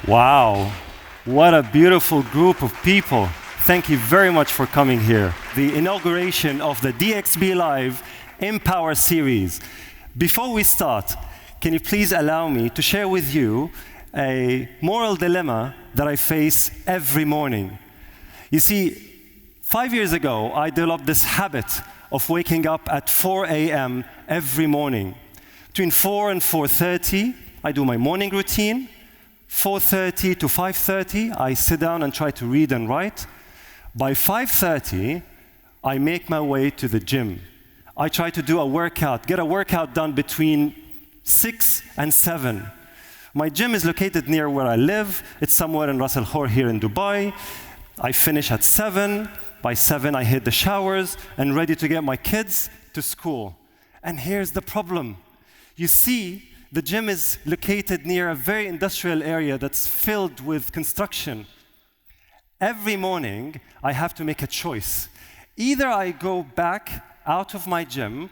Wow, what a beautiful group of people. Thank you very much for coming here. The inauguration of the DXB Live Empower series. Before we start, can you please allow me to share with you a moral dilemma that I face every morning? You see, 5 years ago, I developed this habit of waking up at 4 a.m. every morning. Between 4 and 4:30, I do my morning routine. 4:30 to 5:30, I sit down and try to read and write. By 5:30, I make my way to the gym. I try to do a workout, get a workout done between 6 and 7. My gym is located near where I live. It's somewhere in Ras Al Khor here in Dubai. I finish at 7. By 7, I hit the showers and ready to get my kids to school. And here's the problem. You see, the gym is located near a very industrial area that's filled with construction. Every morning, I have to make a choice. Either I go back out of my gym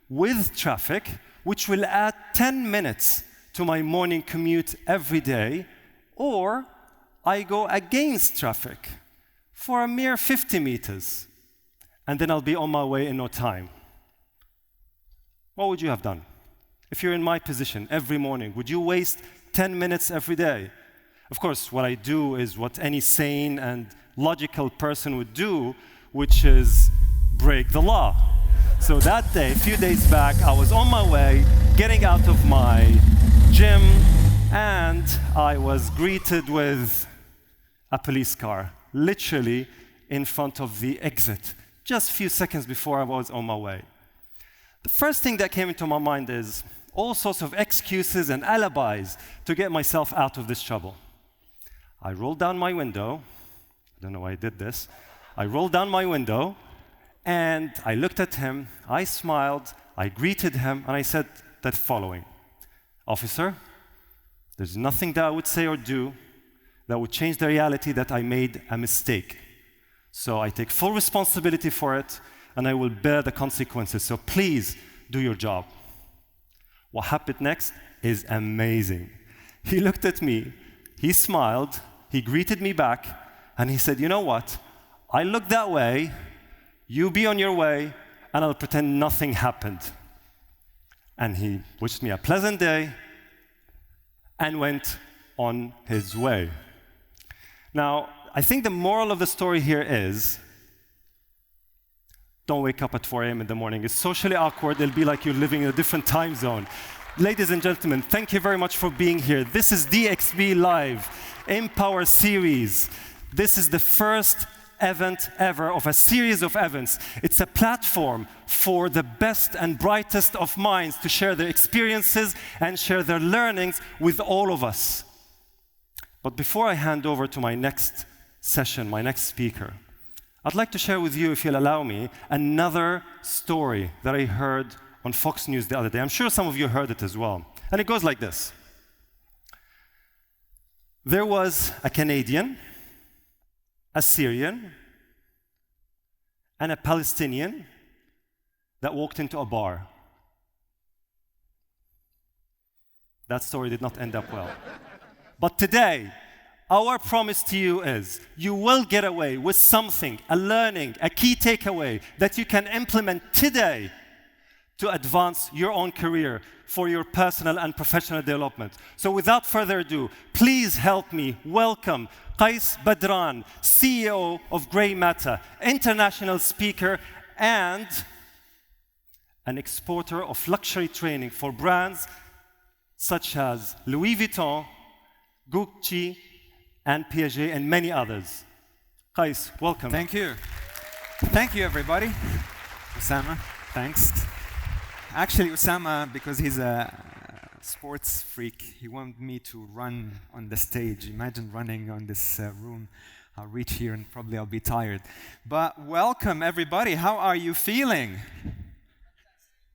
with traffic, which will add 10 minutes to my morning commute every day, or I go against traffic for a mere 50 meters, and then I'll be on my way in no time. What would you have done? If you're in my position every morning, would you waste 10 minutes every day? Of course, what I do is what any sane and logical person would do, which is break the law. So that day, a few days back, I was on my way, getting out of my gym, and I was greeted with a police car, literally in front of the exit, just a few seconds before I was on my way. The first thing that came into my mind is all sorts of excuses and alibis to get myself out of this trouble. I rolled down my window. I don't know why I did this. I rolled down my window, and I looked at him. I smiled. I greeted him, and I said the following: "Officer, there's nothing that I would say or do that would change the reality that I made a mistake. So I take full responsibility for it, and I will bear the consequences. So please do your job." What happened next is amazing. He looked at me, he smiled, he greeted me back, and he said, "You know what? I look that way, you be on your way, and I'll pretend nothing happened." And he wished me a pleasant day and went on his way. Now, I think the moral of the story here is, don't wake up at 4 a.m. in the morning. It's socially awkward. It'll be like you're living in a different time zone. Ladies and gentlemen, thank you very much for being here. This is DXB Live Empower series. This is the first event ever of a series of events. It's a platform for the best and brightest of minds to share their experiences and share their learnings with all of us. But before I hand over to my next session, my next speaker, I'd like to share with you, if you'll allow me, another story that I heard on Fox News the other day. I'm sure some of you heard it as well. And it goes like this. There was a Canadian, a Syrian, and a Palestinian that walked into a bar. That story did not end up well. But today, our promise to you is you will get away with something, a learning, a key takeaway that you can implement today to advance your own career for your personal and professional development. So without further ado, please help me welcome Kais Badran, CEO of Grey Matter, international speaker and an exporter of luxury training for brands such as Louis Vuitton, Gucci, and Piaget, and many others. Kais, welcome. Thank you. Thank you, everybody. Usama, thanks. Actually, Usama, because he's a sports freak, he wanted me to run on the stage. Imagine running on this room. I'll reach here and probably I'll be tired. But welcome, everybody. How are you feeling?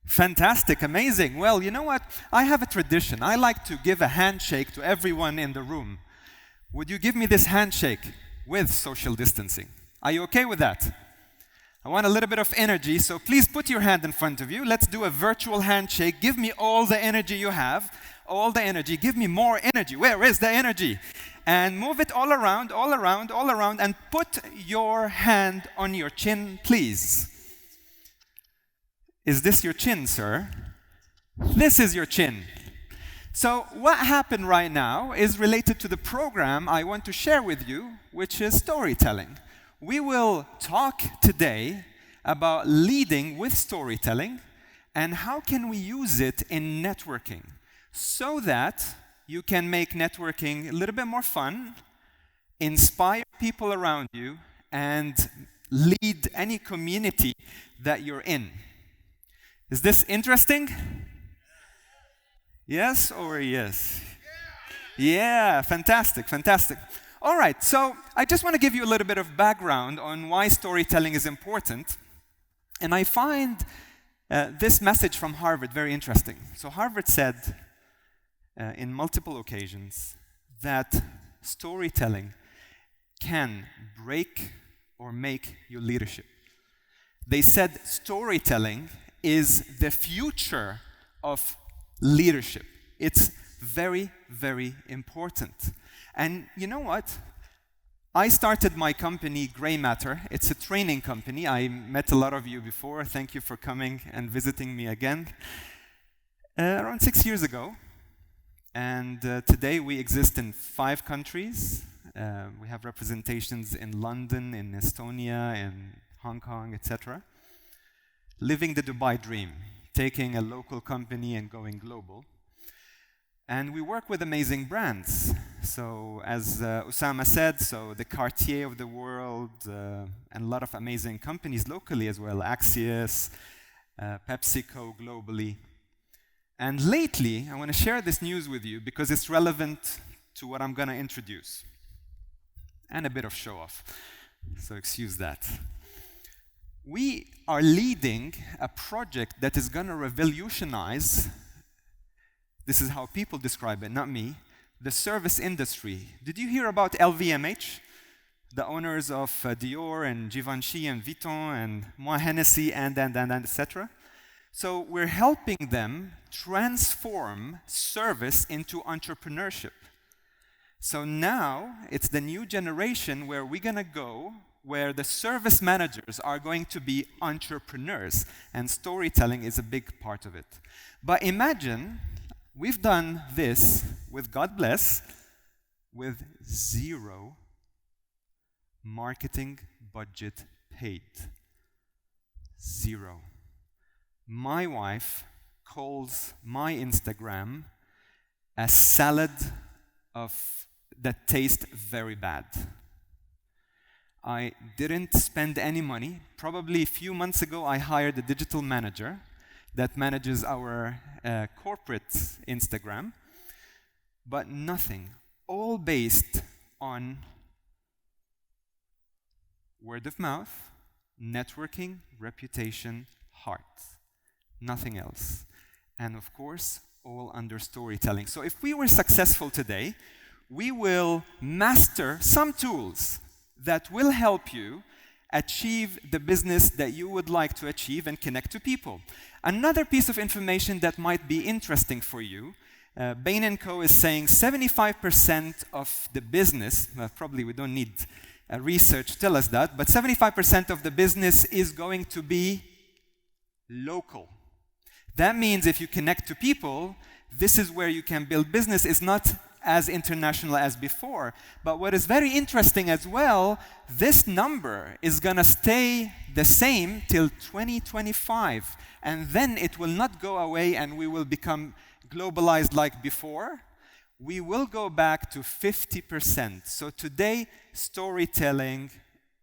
Fantastic, amazing. Well, you know what? I have a tradition. I like to give a handshake to everyone in the room. Would you give me this handshake with social distancing? Are you okay with that? I want a little bit of energy, so please put your hand in front of you. Let's do a virtual handshake. Give me all the energy you have. All the energy. Give me more energy. Where is the energy? And move it all around, all around, all around, and put your hand on your chin, please. Is this your chin, sir? This is your chin. So what happened right now is related to the program I want to share with you, which is storytelling. We will talk today about leading with storytelling and how can we use it in networking so that you can make networking a little bit more fun, inspire people around you, and lead any community that you're in. Is this interesting? Yes or yes? Yeah, fantastic, fantastic. All right, so I just want to give you a little bit of background on why storytelling is important. And I find this message from Harvard very interesting. So Harvard said in multiple occasions that storytelling can break or make your leadership. They said storytelling is the future of leadership. It's very, very important. And you know what? I started my company, Grey Matter. It's a training company. I met a lot of you before. Thank you for coming and visiting me again. Around 6 years ago. And today we exist in 5 countries. We have representations in London, in Estonia, in Hong Kong, etc. Living the Dubai dream, taking a local company and going global. And we work with amazing brands. So as Usama said, so the Cartier of the world, and a lot of amazing companies locally as well, Axios, PepsiCo globally. And lately, I want to share this news with you because it's relevant to what I'm going to introduce. And a bit of show off, so excuse that. We are leading a project that is going to revolutionize, this is how people describe it, not me, the service industry. Did you hear about LVMH? The owners of Dior and Givenchy and Vuitton and Moët Hennessy and etc. So we're helping them transform service into entrepreneurship. So now it's the new generation where we're going to go where the service managers are going to be entrepreneurs, and storytelling is a big part of it. But imagine we've done this with, God bless, with 0 marketing budget paid. 0. My wife calls my Instagram a salad that tastes very bad. I didn't spend any money. Probably a few months ago, I hired a digital manager that manages our corporate Instagram, but nothing. All based on word of mouth, networking, reputation, heart. Nothing else. And of course, all under storytelling. So if we were successful today, we will master some tools that will help you achieve the business that you would like to achieve and connect to people. Another piece of information that might be interesting for you, Bain & Co. is saying 75% of the business, probably we don't need research to tell us that, but 75% of the business is going to be local. That means if you connect to people, this is where you can build business. It's not as international as before. But what is very interesting as well, this number is going to stay the same till 2025. And then it will not go away and we will become globalized like before. We will go back to 50%. So today, storytelling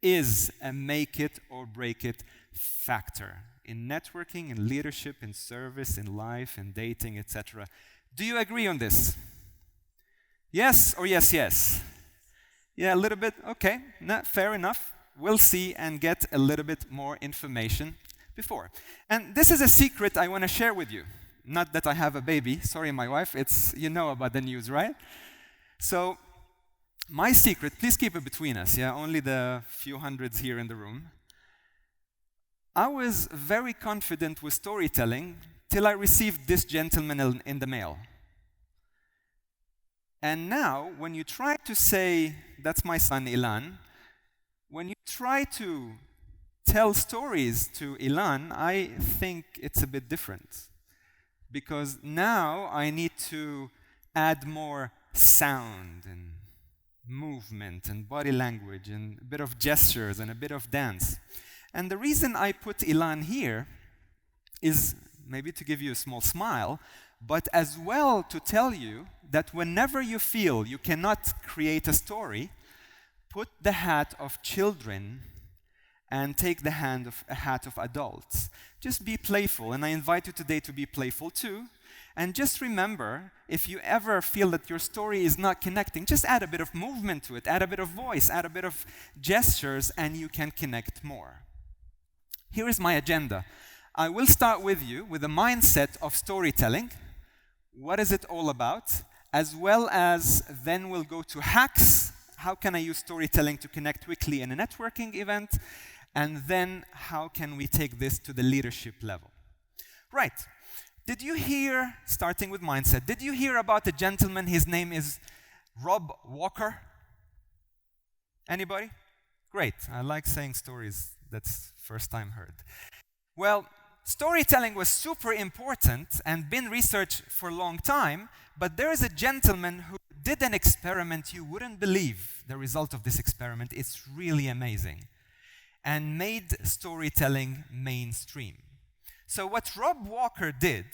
is a make it or break it factor in networking, in leadership, in service, in life, in dating, etc. Do you agree on this? Yes or yes, yes? Yeah, a little bit? Okay, fair enough. We'll see and get a little bit more information before. And this is a secret I want to share with you. Not that I have a baby. Sorry, my wife. You know about the news, right? So My secret, please keep it between us, yeah, only the few hundreds here in the room. I was very confident with storytelling till I received this gentleman in the mail. And now, when you try to say, that's my son Ilan, when you try to tell stories to Ilan, I think it's a bit different. Because now I need to add more sound and movement and body language and a bit of gestures and a bit of dance. And the reason I put Ilan here is maybe to give you a small smile, but as well to tell you that whenever you feel you cannot create a story, put the hat of children and take the hat of adults. Just be playful, and I invite you today to be playful too. And just remember, if you ever feel that your story is not connecting, just add a bit of movement to it, add a bit of voice, add a bit of gestures, and you can connect more. Here is my agenda. I will start with you with a mindset of storytelling. What is it all about? As well as then we'll go to hacks. How can I use storytelling to connect quickly in a networking event? And then how can we take this to the leadership level? Right. Did you hear, starting with mindset, did you hear about a gentleman, his name is Rob Walker? Anybody? Great. I like saying stories that's first time heard. Well, storytelling was super important and been researched for a long time, but there is a gentleman who did an experiment you wouldn't believe the result of this experiment. It's really amazing. And made storytelling mainstream. So what Rob Walker did,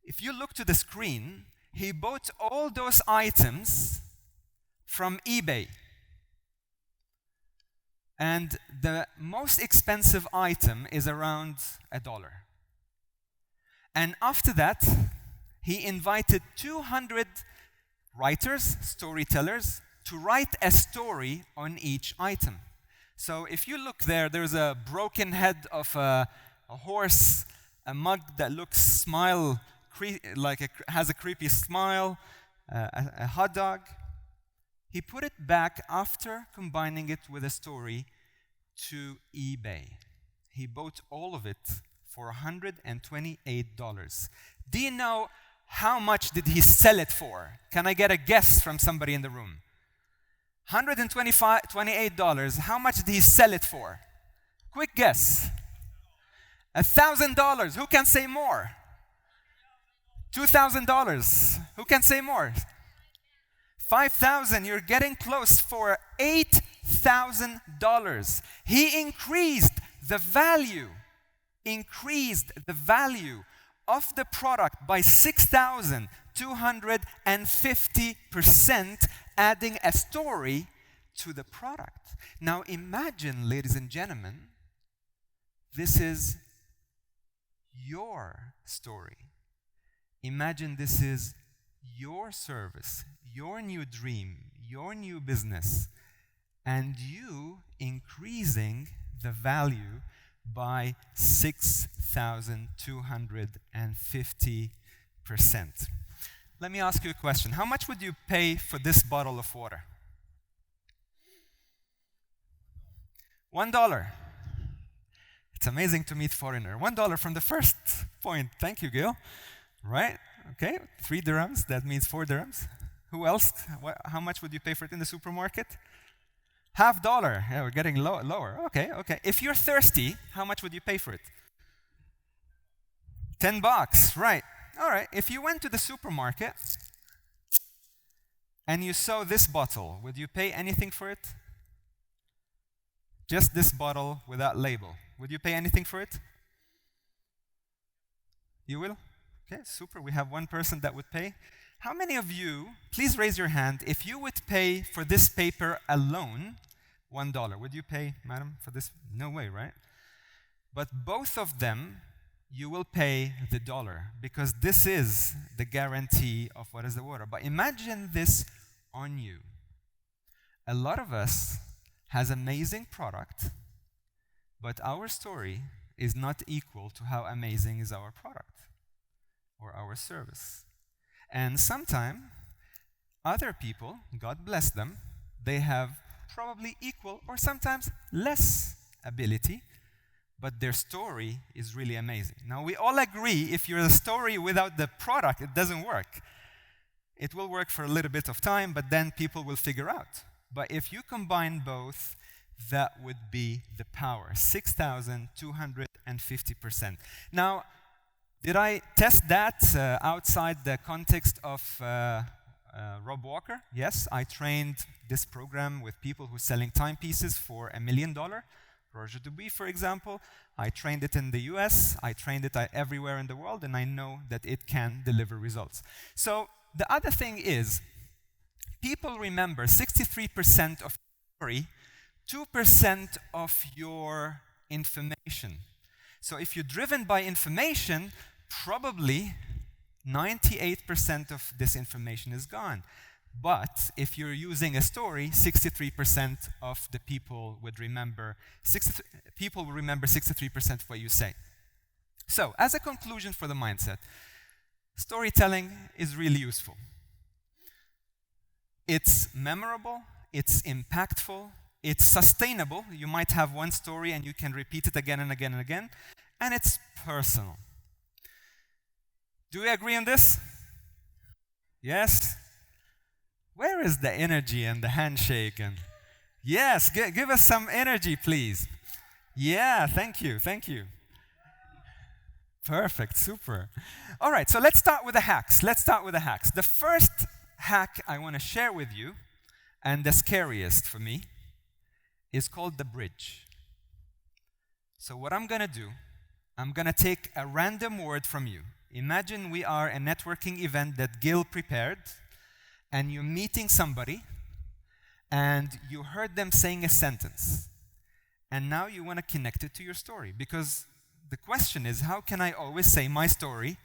if you look to the screen, he bought all those items from eBay. And the most expensive item is around $1. And after that, he invited 200 writers, storytellers, to write a story on each item. So if you look there, there's a broken head of a horse, a mug that looks has a creepy smile, a hot dog. He put it back after combining it with a story to eBay. He bought all of it for $128. Do you know how much did he sell it for? Can I get a guess from somebody in the room? $128. How much did he sell it for? Quick guess. $1,000. Who can say more? $2,000. Who can say more? $5,000. You're getting close for $8,000. He increased the value of the product by 6,250%, adding a story to the product. Now imagine, ladies and gentlemen, this is your story. Imagine this is your service, your new dream, your new business, and you increasing the value by 6,250%. Let me ask you a question. How much would you pay for this bottle of water? $1. It's amazing to meet foreigner. $1 from the first point. Thank you, Gil. Right? Okay, 3 dirhams. That means 4 dirhams. Who else? How much would you pay for it in the supermarket? $0.50. Yeah, we're getting lower. Okay. If you're thirsty, how much would you pay for it? $10. Right. All right. If you went to the supermarket and you saw this bottle, would you pay anything for it? Just this bottle without label. Would you pay anything for it? You will? Okay, super. We have one person that would pay. How many of you, please raise your hand, if you would pay for this paper alone $1, would you pay, madam, for this? No way, right? But both of them, you will pay the $1 because this is the guarantee of what is the water. But imagine this on you. A lot of us has amazing product, but our story is not equal to how amazing is our product or our service. And sometimes Other people, God bless them, they have probably equal or sometimes less ability, but their story is really amazing. Now, we all agree if you're a story without the product, it doesn't work. It will work for a little bit of time, but then people will figure out. But if you combine both, that would be the power, 6,250%. Now, did I test that outside the context of Rob Walker? Yes, I trained this program with people who are selling timepieces for $1 million. Roger Dubuis, for example. I trained it in the US, I trained it everywhere in the world, and I know that it can deliver results. So the other thing is, people remember 63% of story, 2% of your information. So if you're driven by information, probably 98% of this information is gone. But if you're using a story, 63% of the people would remember, 63% of what you say. So, as a conclusion for the mindset, storytelling is really useful. It's memorable, it's impactful, it's sustainable. You might have one story and you can repeat it again and again and again, and it's personal. Do we agree on this? Yes? Where is the energy and the handshake? And yes, give us some energy, please. Yeah, thank you. Perfect, super. All right, so let's start with the hacks. The first hack I want to share with you, and the scariest for me, is called the bridge. So what I'm going to do, I'm going to take a random word from you. Imagine we are a networking event that Gil prepared, and you're meeting somebody, and you heard them saying a sentence, and now you want to connect it to your story, because the question is, how can I always say my story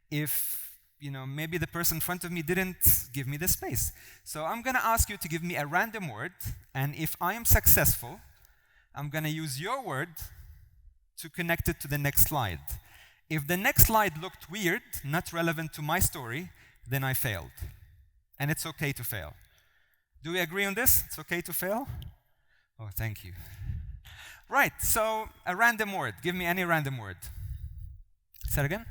if, maybe the person in front of me didn't give me the space? So I'm going to ask you to give me a random word, and if I am successful, I'm going to use your word to connect it to the next slide. If the next slide looked weird, not relevant to my story, then I failed. And it's okay to fail. Do we agree on this? It's okay to fail? Oh, thank you. Right, so a random word. Give me any random word. Say it again.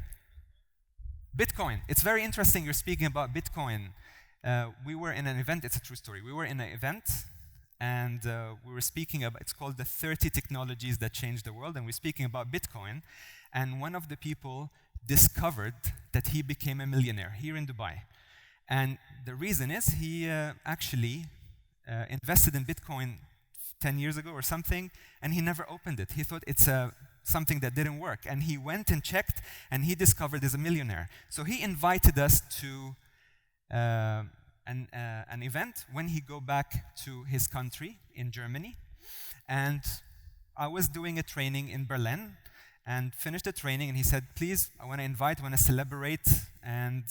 Bitcoin. It's very interesting you're speaking about Bitcoin. We were in an event, it's a true story. We were in an event, and we were speaking about, it's called the 30 technologies that changed the world, and we're speaking about Bitcoin. And one of the people discovered that he became a millionaire here in Dubai. And the reason is he actually invested in Bitcoin 10 years ago or something, and he never opened it. He thought it's something that didn't work. And he went and checked, and he discovered he's a millionaire. So he invited us to an event when he go back to his country in Germany. And I was doing a training in Berlin, and finished the training, and he said, please, I want to celebrate and,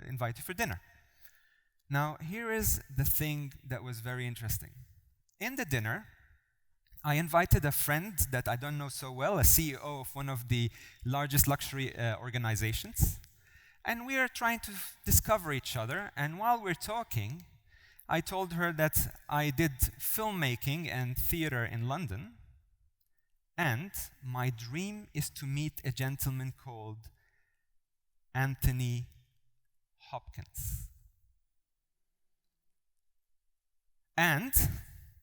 invite you for dinner. Now, here is the thing that was very interesting. In the dinner, I invited a friend that I don't know so well, a CEO of one of the largest luxury organizations, and we are trying to discover each other, and while we're talking, I told her that I did filmmaking and theater in London, and my dream is to meet a gentleman called Anthony Hopkins. And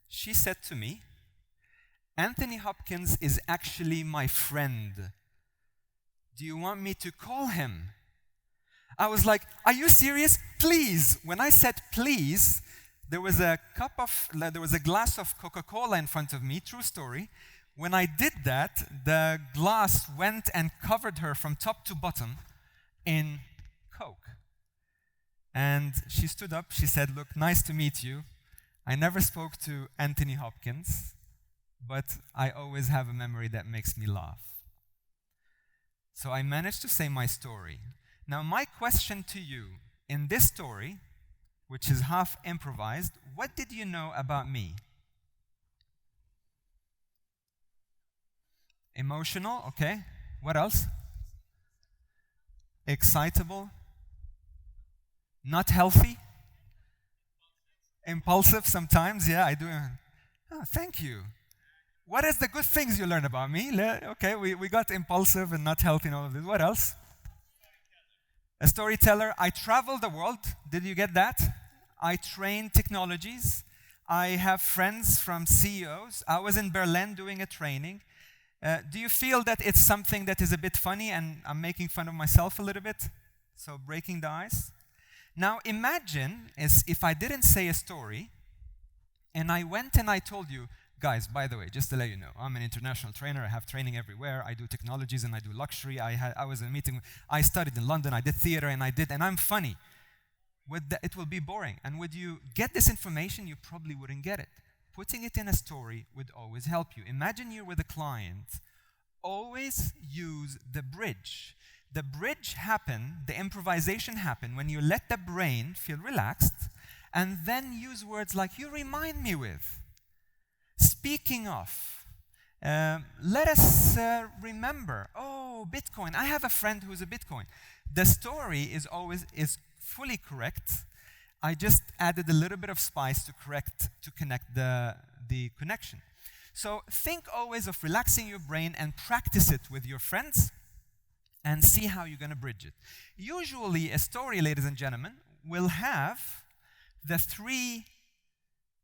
she said to me, Anthony Hopkins is actually my friend. Do you want me to call him? I was like, are you serious? Please. When I said please, there was a glass of Coca-Cola in front of me, true story. When I did that, the glass went and covered her from top to bottom in Coke. And she stood up, she said, look, nice to meet you. I never spoke to Anthony Hopkins, but I always have a memory that makes me laugh. So I managed to say my story. Now my question to you, in this story, which is half improvised, what did you know about me? Emotional, okay. What else? Excitable. Not healthy. Impulsive sometimes, yeah, I do. Oh, thank you. What is the good things you learn about me? Okay, we got impulsive and not healthy and all of this. What else? A storyteller. I travel the world. Did you get that? I train technologies. I have friends from CEOs. I was in Berlin doing a training. Do you feel that it's something that is a bit funny and I'm making fun of myself a little bit? So breaking the ice. Now imagine if I didn't say a story and I went and I told you, guys, by the way, just to let you know, I'm an international trainer. I have training everywhere. I do technologies and I do luxury. I was in a meeting. I studied in London. I did theater and I'm funny. It will be boring. And would you get this information? You probably wouldn't get it. Putting it in a story would always help you. Imagine you're with a client. Always use the bridge. The bridge the improvisation happen when you let the brain feel relaxed and then use words like, you remind me with. Speaking of, let us remember, Bitcoin. I have a friend who's a Bitcoin. The story is fully correct. I just added a little bit of spice to connect the connection. So think always of relaxing your brain and practice it with your friends and see how you're going to bridge it. Usually a story, ladies and gentlemen, will have the 3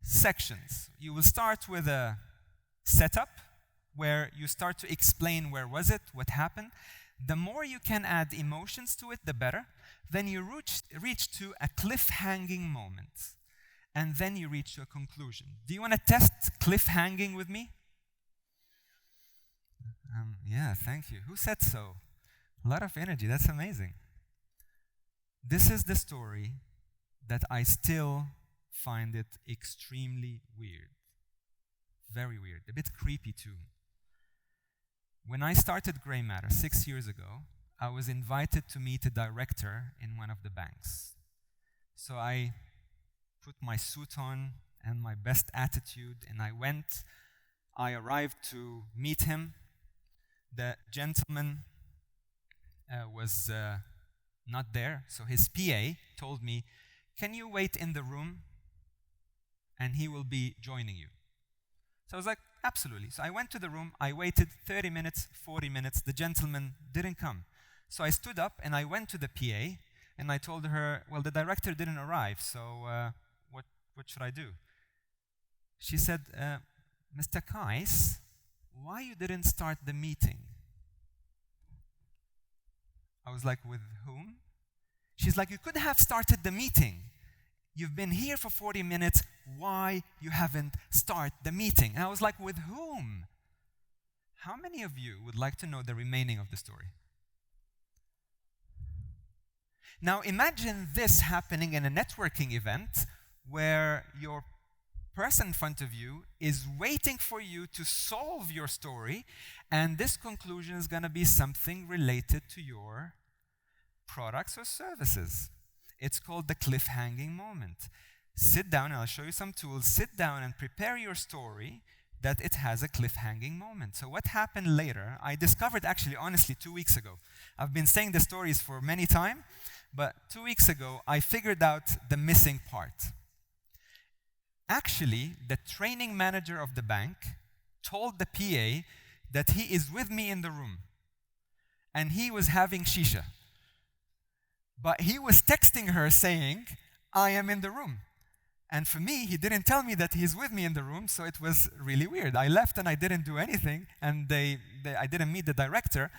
sections. You will start with a setup where you start to explain where was it, what happened. The more you can add emotions to it, the better. Then you reach to a cliffhanging moment. And then you reach to a conclusion. Do you want to test cliffhanging with me? Yeah, thank you. Who said so? A lot of energy. That's amazing. This is the story that I still find it extremely weird. Very weird. A bit creepy too. When I started Grey Matter 6 years ago, I was invited to meet a director in one of the banks. So I put my suit on and my best attitude and I went. I arrived to meet him. The gentleman was not there, so his PA told me, can you wait in the room and he will be joining you? So I was like, absolutely. So I went to the room, I waited 30 minutes, 40 minutes, the gentleman didn't come. So I stood up and I went to the PA and I told her, well, the director didn't arrive, so what should I do? She said, Mr. Kais, why you didn't start the meeting? I was like, with whom? She's like, you could have started the meeting. You've been here for 40 minutes. Why you haven't started the meeting? And I was like, with whom? How many of you would like to know the remaining of the story? Now imagine this happening in a networking event where your person in front of you is waiting for you to solve your story, and this conclusion is going to be something related to your products or services. It's called the cliffhanging moment. Sit down, and I'll show you some tools. Sit down and prepare your story that it has a cliffhanging moment. So what happened later, I discovered actually, honestly, 2 weeks ago. I've been saying the stories for many time, but 2 weeks ago, I figured out the missing part. Actually, the training manager of the bank told the PA that he is with me in the room, and he was having shisha. But he was texting her saying, I am in the room. And for me, he didn't tell me that he's with me in the room, so it was really weird. I left and I didn't do anything, and I didn't meet the director,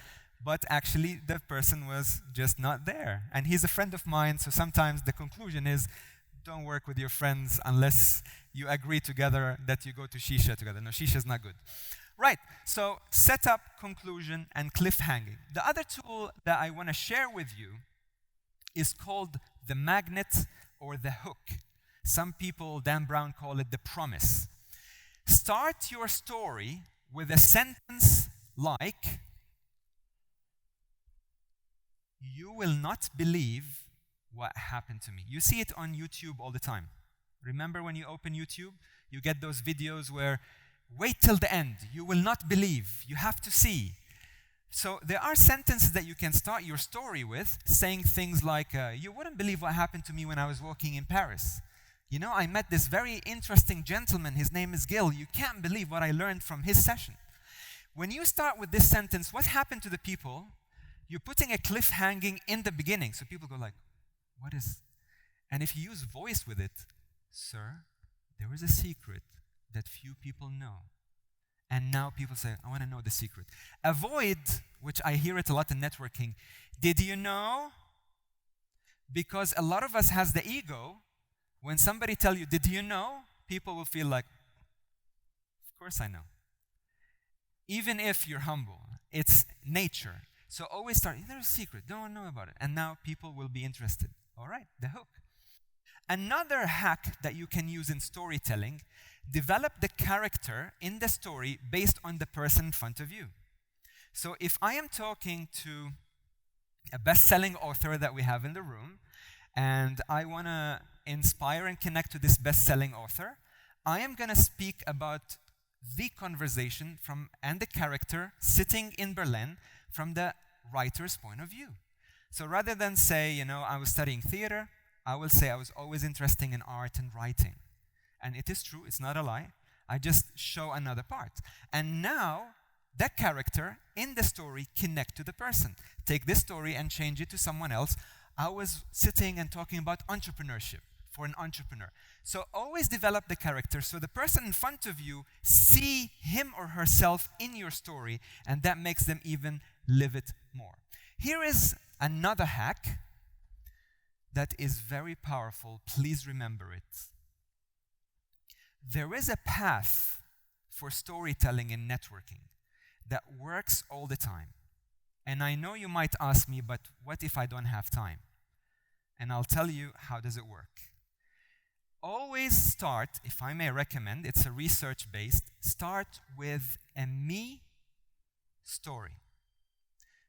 but actually the person was just not there. And he's a friend of mine, so sometimes the conclusion is, don't work with your friends unless you agree together that you go to shisha together. No, shisha is not good. Right, so setup, conclusion, and cliffhanging. The other tool that I want to share with you is called the magnet or the hook. Some people, Dan Brown, call it the promise. Start your story with a sentence like, you will not believe what happened to me. You see it on YouTube all the time. Remember when you open YouTube, you get those videos where, wait till the end, you will not believe, you have to see. So there are sentences that you can start your story with, saying things like, you wouldn't believe what happened to me when I was walking in Paris. You know, I met this very interesting gentleman. His name is Gil. You can't believe what I learned from his session. When you start with this sentence, what happened to the people? You're putting a cliffhanging in the beginning. So people go like, what is... And if you use voice with it, sir, there is a secret that few people know. And now people say, I want to know the secret. Avoid, which I hear it a lot in networking, did you know? Because a lot of us has the ego. When somebody tell you, did you know? People will feel like, of course I know. Even if you're humble, it's nature. So always start, there's a secret, don't know about it. And now people will be interested. All right, the hook. Another hack that you can use in storytelling, develop the character in the story based on the person in front of you. So if I am talking to a best-selling author that we have in the room, and I want to inspire and connect to this best-selling author, I am going to speak about the conversation and the character sitting in Berlin from the writer's point of view. So rather than say, I was studying theater, I will say I was always interested in art and writing. And it is true, it's not a lie. I just show another part. And now, that character in the story connect to the person. Take this story and change it to someone else. I was sitting and talking about entrepreneurship for an entrepreneur. So always develop the character so the person in front of you see him or herself in your story, and that makes them even live it more. Here is another hack that is very powerful. Please remember it. There is a path for storytelling and networking that works all the time. And I know you might ask me, but what if I don't have time? And I'll tell you how does it work. Always start, if I may recommend, it's a research-based, start with a me story.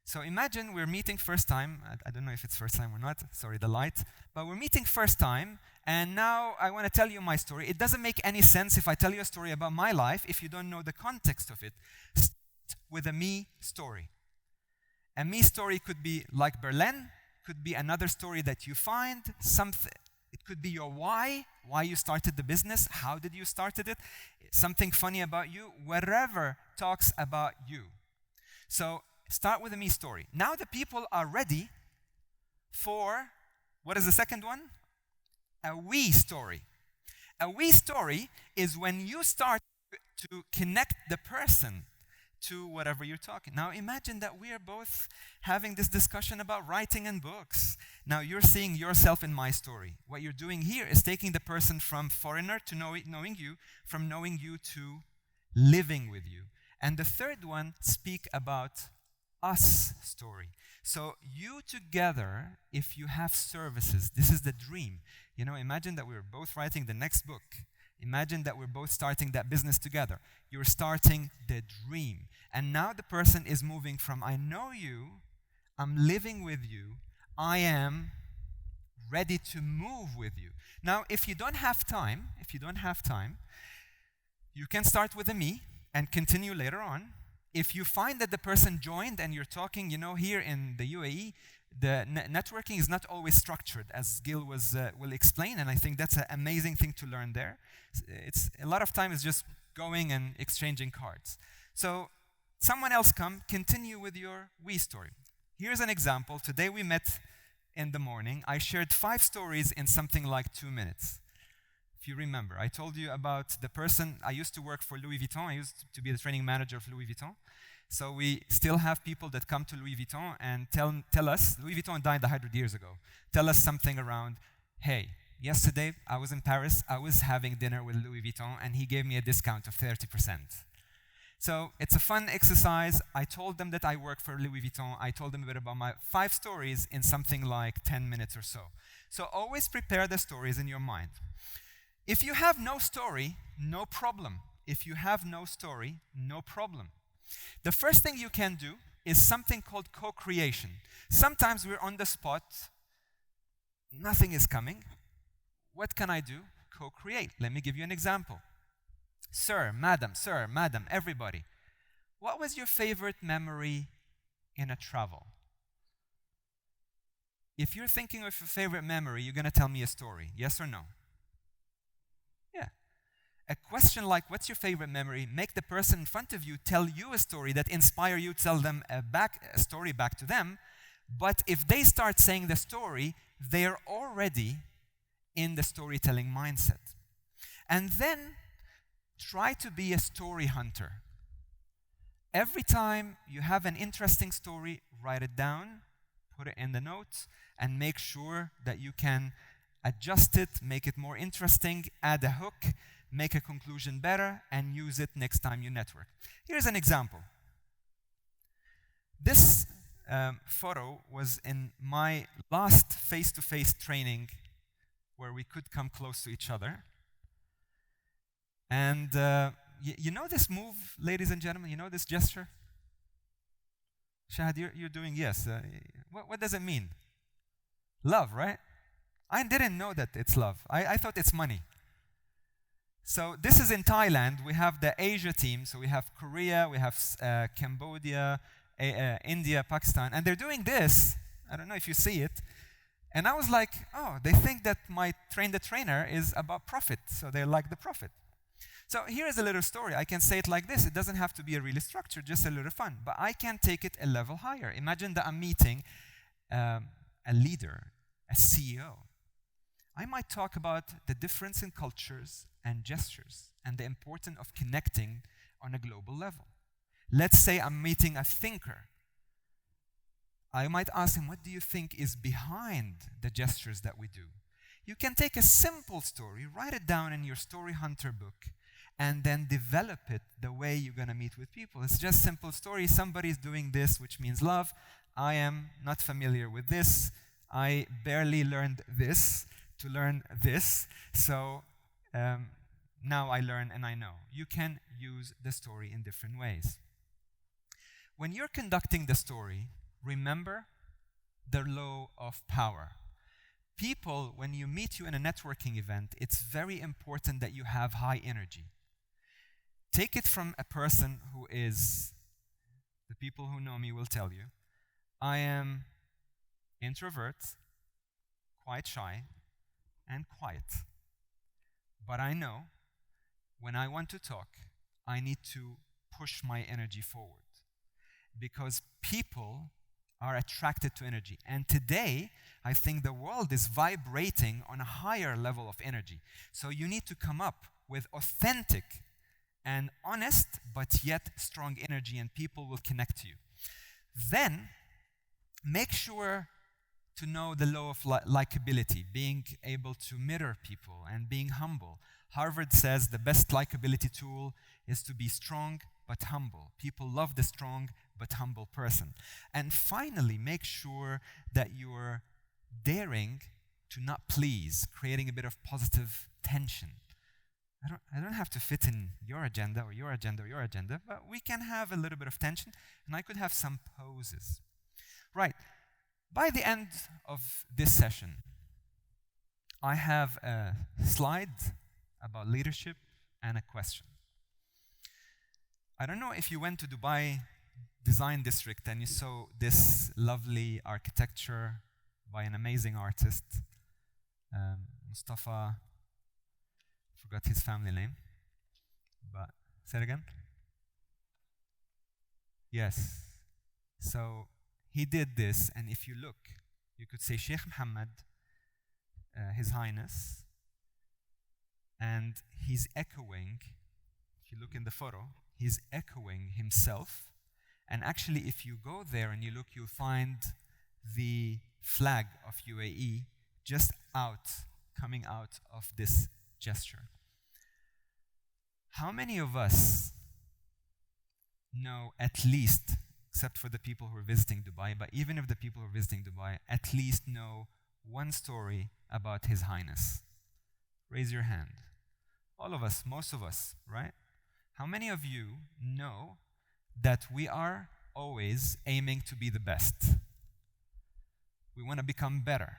So imagine we're meeting first time. I don't know if it's first time or not. Sorry, the light. But we're meeting first time, and now I want to tell you my story. It doesn't make any sense if I tell you a story about my life if you don't know the context of it. Start with a me story. A me story could be like Berlin, could be another story that you find, something. It could be your why you started the business, how did you started it, something funny about you, whatever talks about you. So start with a me story. Now the people are ready for, what is the second one? A we story. A we story is when you start to connect the person to whatever you're talking. Now imagine that we are both having this discussion about writing and books. Now you're seeing yourself in my story. What you're doing here is taking the person from foreigner to knowing you, from knowing you to living with you. And the third one, speak about us story. So you together, if you have services, this is the dream. Imagine that we're both writing the next book. Imagine that we're both starting that business together. You're starting the dream. And now the person is moving from, I know you, I'm living with you, I am ready to move with you. Now, if you don't have time, you can start with a me and continue later on. If you find that the person joined and you're talking, here in the UAE, the networking is not always structured, as Gil will explain, and I think that's an amazing thing to learn there. It's a lot of time is just going and exchanging cards. So someone else continue with your we story. Here's an example. Today we met in the morning. I shared 5 stories in something like 2 minutes. If you remember, I told you about the person. I used to work for Louis Vuitton. I used to be the training manager of Louis Vuitton. So we still have people that come to Louis Vuitton and tell us, Louis Vuitton died 100 years ago, tell us something around, hey, yesterday I was in Paris, I was having dinner with Louis Vuitton, and he gave me a discount of 30%. So it's a fun exercise. I told them that I work for Louis Vuitton. I told them a bit about my 5 stories in something like 10 minutes or so. So always prepare the stories in your mind. If you have no story, no problem. If you have no story, no problem. The first thing you can do is something called co-creation. Sometimes we're on the spot, nothing is coming. What can I do? Co-create. Let me give you an example. Sir, madam, everybody. What was your favorite memory in a travel? If you're thinking of your favorite memory, you're going to tell me a story. Yes or no? a question like, what's your favorite memory? Make the person in front of you tell you a story that inspire you to tell them a story back to them. But if they start saying the story, they're already in the storytelling mindset. And then try to be a story hunter. Every time you have an interesting story, write it down, put it in the notes, and make sure that you can adjust it, make it more interesting, add a hook, make a conclusion better, and use it next time you network. Here's an example. This photo was in my last face-to-face training where we could come close to each other. And you know this move, ladies and gentlemen? You know this gesture? Shahad, you're doing yes. What does it mean? Love, right? I didn't know that it's love. I thought it's money. So this is in Thailand. We have the Asia team. So we have Korea, we have Cambodia, India, Pakistan. And they're doing this. I don't know if you see it. And I was like, oh, they think that my train the trainer is about profit. So they like the profit. So here is a little story. I can say it like this. It doesn't have to be a really structured, just a little fun. But I can take it a level higher. Imagine that I'm meeting a leader, a CEO. I might talk about the difference in cultures and gestures and the importance of connecting on a global level. Let's say I'm meeting a thinker. I might ask him, what do you think is behind the gestures that we do? You can take a simple story, write it down in your Story Hunter book, and then develop it the way you're going to meet with people. It's just simple story. Somebody's doing this, which means love. I am not familiar with this. I barely learned this to learn this. So now I learn and I know. You can use the story in different ways. When you're conducting the story, remember the law of power. People, when you meet you in a networking event, it's very important that you have high energy. Take it from a person who is, the people who know me will tell you, I am introvert, quite shy, and quiet. But I know when I want to talk, I need to push my energy forward. Because people are attracted to energy. And today, I think the world is vibrating on a higher level of energy. So you need to come up with authentic and honest, but yet strong energy, and people will connect to you. Then, make sure to know the law of likability, being able to mirror people and being humble. Harvard says the best likability tool is to be strong but humble. People love the strong but humble person. And finally, make sure that you're daring to not please, creating a bit of positive tension. I don't have to fit in your agenda or your agenda or your agenda, but we can have a little bit of tension, and I could have some poses. Right. By the end of this session, I have a slide about leadership and a question. I don't know if you went to Dubai Design District and you saw this lovely architecture by an amazing artist, Mustafa, forgot his family name, but say it again. Yes. So he did this, and if you look, you could say Sheikh Muhammad, His Highness, and he's echoing, if you look in the photo, he's echoing himself. And actually, if you go there and you look, you'll find the flag of UAE just coming out of this gesture. How many of us know at least, except for the people who are visiting Dubai, but even if the people who are visiting Dubai, at least know one story about His Highness? Raise your hand. All of us, most of us, right? How many of you know that we are always aiming to be the best? We want to become better.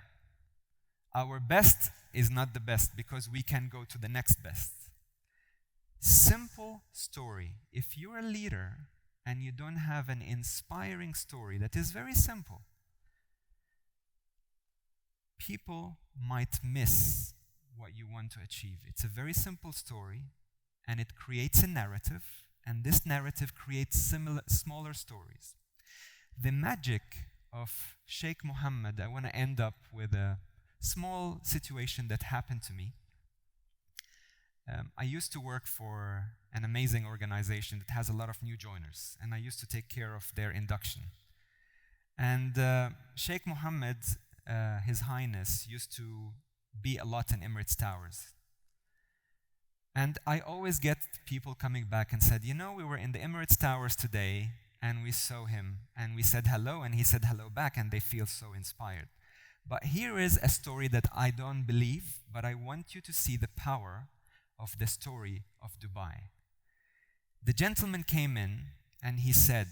Our best is not the best because we can go to the next best. Simple story. If you're a leader and you don't have an inspiring story that is very simple, people might miss what you want to achieve. It's a very simple story. and it creates a narrative, and this narrative creates smaller stories. The magic of Sheikh Mohammed, I want to end up with a small situation that happened to me. I used to work for an amazing organization that has a lot of new joiners, and I used to take care of their induction. And Sheikh Mohammed, His Highness, used to be a lot in Emirates Towers. And I always get people coming back and said, you know, we were in the Emirates Towers today, and we saw him, and we said hello, and he said hello back, and they feel so inspired. But here is a story that I don't believe, but I want you to see the power of the story of Dubai. The gentleman came in and he said,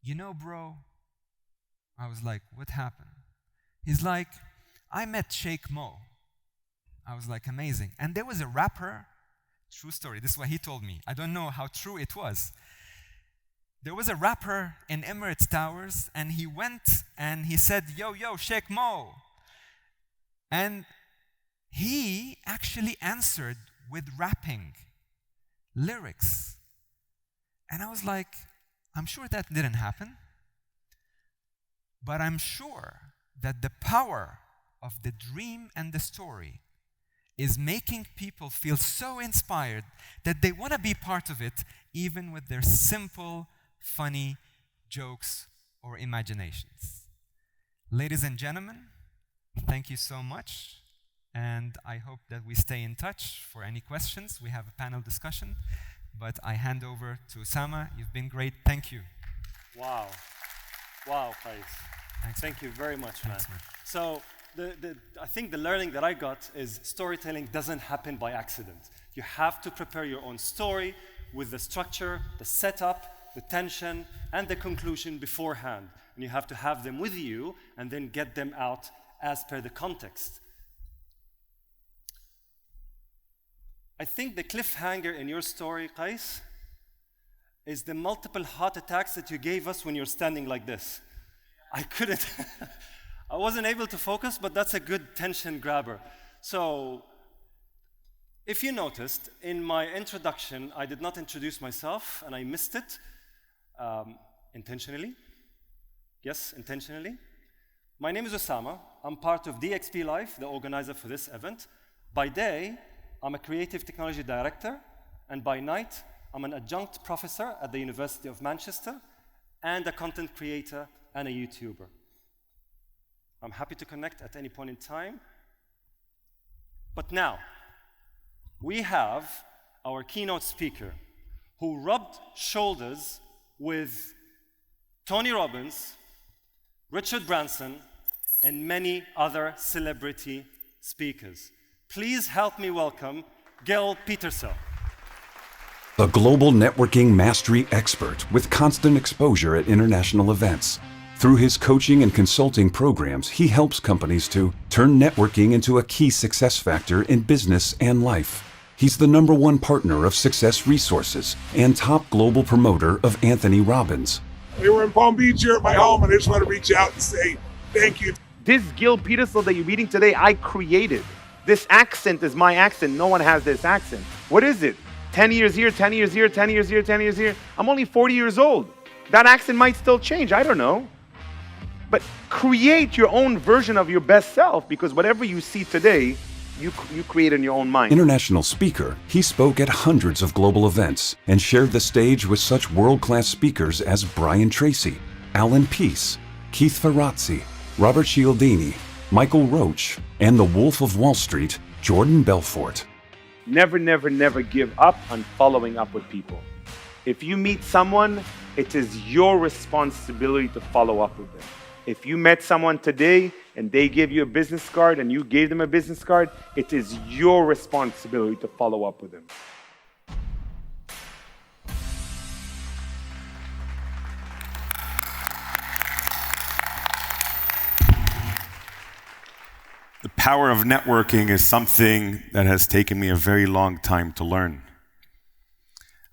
you know, bro, I was like, what happened? He's like, I met Sheikh Mo. I was like, amazing. And there was a rapper, true story, this is what he told me. I don't know how true it was. There was a rapper in Emirates Towers, and he went and he said, yo, Sheikh Mo. And he actually answered with rapping lyrics. And I was like, I'm sure that didn't happen. But I'm sure that the power of the dream and the story is making people feel so inspired that they want to be part of it, even with their simple, funny jokes or imaginations. Ladies and gentlemen, thank you so much. And I hope that we stay in touch for any questions. We have a panel discussion, but I hand over to Usama. You've been great. Thank you. Wow. Wow, Kais. Thanks, Thank you very much, man. Thanks, man. So I think the learning that I got is storytelling doesn't happen by accident. You have to prepare your own story with the structure, the setup, the tension, and the conclusion beforehand. And you have to have them with you and then get them out as per the context. I think the cliffhanger in your story, Kais, is the multiple heart attacks that you gave us when you're standing like this. I couldn't, I wasn't able to focus, but that's a good tension grabber. So, if you noticed, in my introduction, I did not introduce myself, and I missed it intentionally. Yes, intentionally. My name is Usama. I'm part of DXP Live, the organizer for this event. By day, I'm a creative technology director, and by night, I'm an adjunct professor at the University of Manchester, and a content creator and a YouTuber. I'm happy to connect at any point in time. But now, we have our keynote speaker who rubbed shoulders with Tony Robbins, Richard Branson, and many other celebrity speakers. Please help me welcome Gil Petersil. A global networking mastery expert with constant exposure at international events. Through his coaching and consulting programs, he helps companies to turn networking into a key success factor in business and life. He's the #1 partner of Success Resources and top global promoter of Anthony Robbins. We were in Palm Beach here at my home, and I just want to reach out and say thank you. This Gil Petersil that you're meeting today, I created. This accent is my accent. No one has this accent. What is it? 10 years here, 10 years here, 10 years here, 10 years here. I'm only 40 years old. That accent might still change. I don't know. But create your own version of your best self, because whatever you see today, you create in your own mind. International speaker, he spoke at hundreds of global events and shared the stage with such world-class speakers as Brian Tracy, Alan Peace, Keith Ferrazzi, Robert Cialdini, Michael Roach, and the Wolf of Wall Street, Jordan Belfort. Never, never, never give up on following up with people. If you meet someone, it is your responsibility to follow up with them. If you met someone today and they gave you a business card and you gave them a business card, it is your responsibility to follow up with them. The power of networking is something that has taken me a very long time to learn.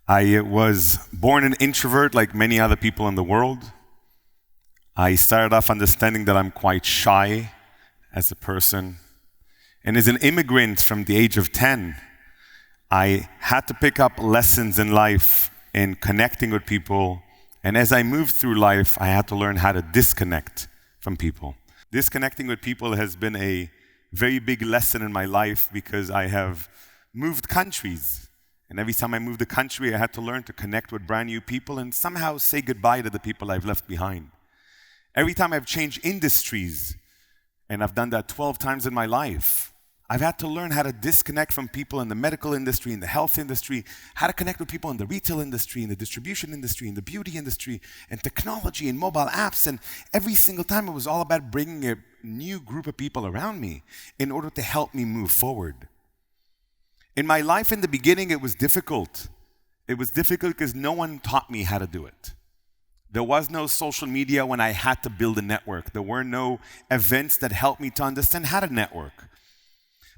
I was born an introvert like many other people in the world. I started off understanding that I'm quite shy as a person. And as an immigrant from the age of 10, I had to pick up lessons in life in connecting with people. And as I moved through life, I had to learn how to disconnect from people. Disconnecting with people has been a very big lesson in my life because I have moved countries. And every time I moved a country, I had to learn to connect with brand new people and somehow say goodbye to the people I've left behind. Every time I've changed industries, and I've done that 12 times in my life, I've had to learn how to disconnect from people in the medical industry, in the health industry, how to connect with people in the retail industry, in the distribution industry, in the beauty industry, and technology, and mobile apps. And every single time it was all about bringing a new group of people around me in order to help me move forward. In my life in the beginning, it was difficult. It was difficult because no one taught me how to do it. There was no social media when I had to build a network. There were no events that helped me to understand how to network.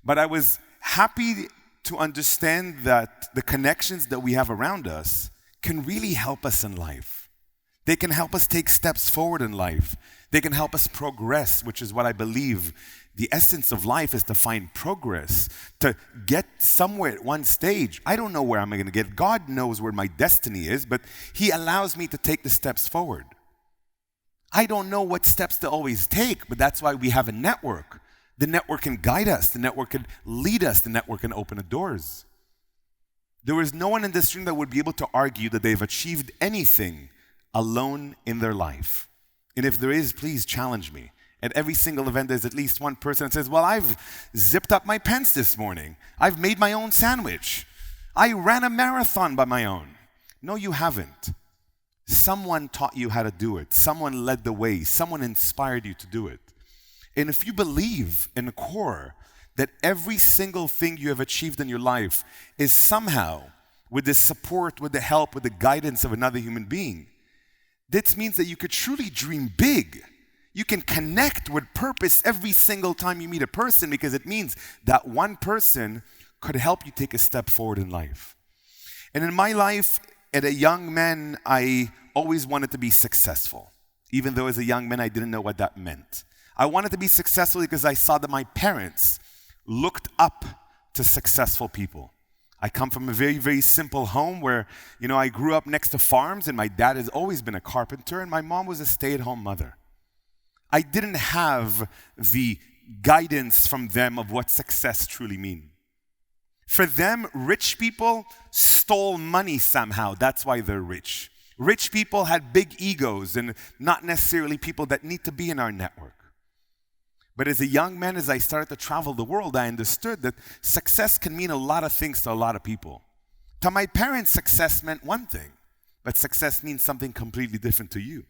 But I was happy to understand that the connections that we have around us can really help us in life. They can help us take steps forward in life. They can help us progress, which is what I believe the essence of life is, to find progress, to get somewhere at one stage. I don't know where I'm going to get. God knows where my destiny is, but He allows me to take the steps forward. I don't know what steps to always take, but that's why we have a network. The network can guide us. The network can lead us. The network can open the doors. There is no one in this room that would be able to argue that they've achieved anything alone in their life. And if there is, please challenge me. At every single event, there's at least one person that says, well, I've zipped up my pants this morning. I've made my own sandwich. I ran a marathon by my own. No, you haven't. Someone taught you how to do it. Someone led the way. Someone inspired you to do it. And if you believe in the core that every single thing you have achieved in your life is somehow with the support, with the help, with the guidance of another human being, this means that you could truly dream big. You can connect with purpose every single time you meet a person, because it means that one person could help you take a step forward in life. And in my life, as a young man, I always wanted to be successful. Even though as a young man, I didn't know what that meant. I wanted to be successful because I saw that my parents looked up to successful people. I come from a very, very simple home where, I grew up next to farms, and my dad has always been a carpenter, and my mom was a stay-at-home mother. I didn't have the guidance from them of what success truly means. For them, rich people stole money somehow. That's why they're rich. Rich people had big egos and not necessarily people that need to be in our network. But as a young man, as I started to travel the world, I understood that success can mean a lot of things to a lot of people. To my parents, success meant one thing, but success means something completely different to you.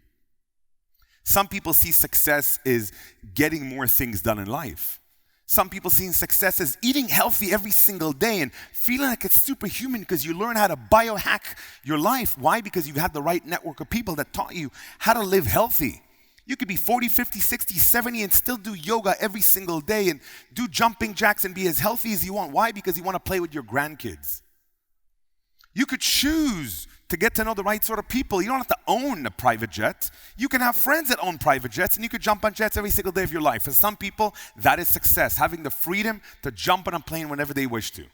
Some people see success as getting more things done in life. Some people see success as eating healthy every single day and feeling like it's superhuman because you learn how to biohack your life. Why? Because you had the right network of people that taught you how to live healthy. You could be 40, 50, 60, 70 and still do yoga every single day and do jumping jacks and be as healthy as you want. Why? Because you want to play with your grandkids. You could choose to get to know the right sort of people. You don't have to own a private jet. You can have friends that own private jets, and you could jump on jets every single day of your life. For some people, that is success, having the freedom to jump on a plane whenever they wish to.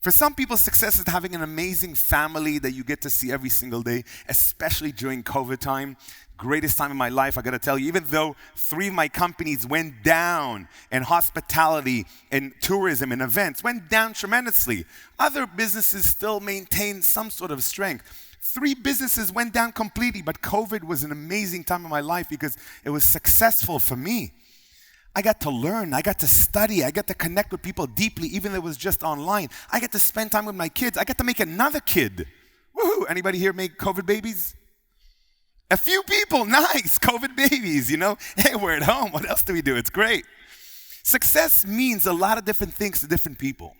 For some people, success is having an amazing family that you get to see every single day, especially during COVID time. Greatest time in my life, I gotta tell you, even though 3 of my companies went down, and hospitality and tourism and events went down tremendously, other businesses still maintain some sort of strength. 3 businesses went down completely, but COVID was an amazing time in my life because it was successful for me. I got to learn, I got to study, I got to connect with people deeply, even though it was just online. I get to spend time with my kids. I got to make another kid. Woohoo! Anybody here make COVID babies? A few people, nice, COVID babies, Hey, we're at home, what else do we do? It's great. Success means a lot of different things to different people.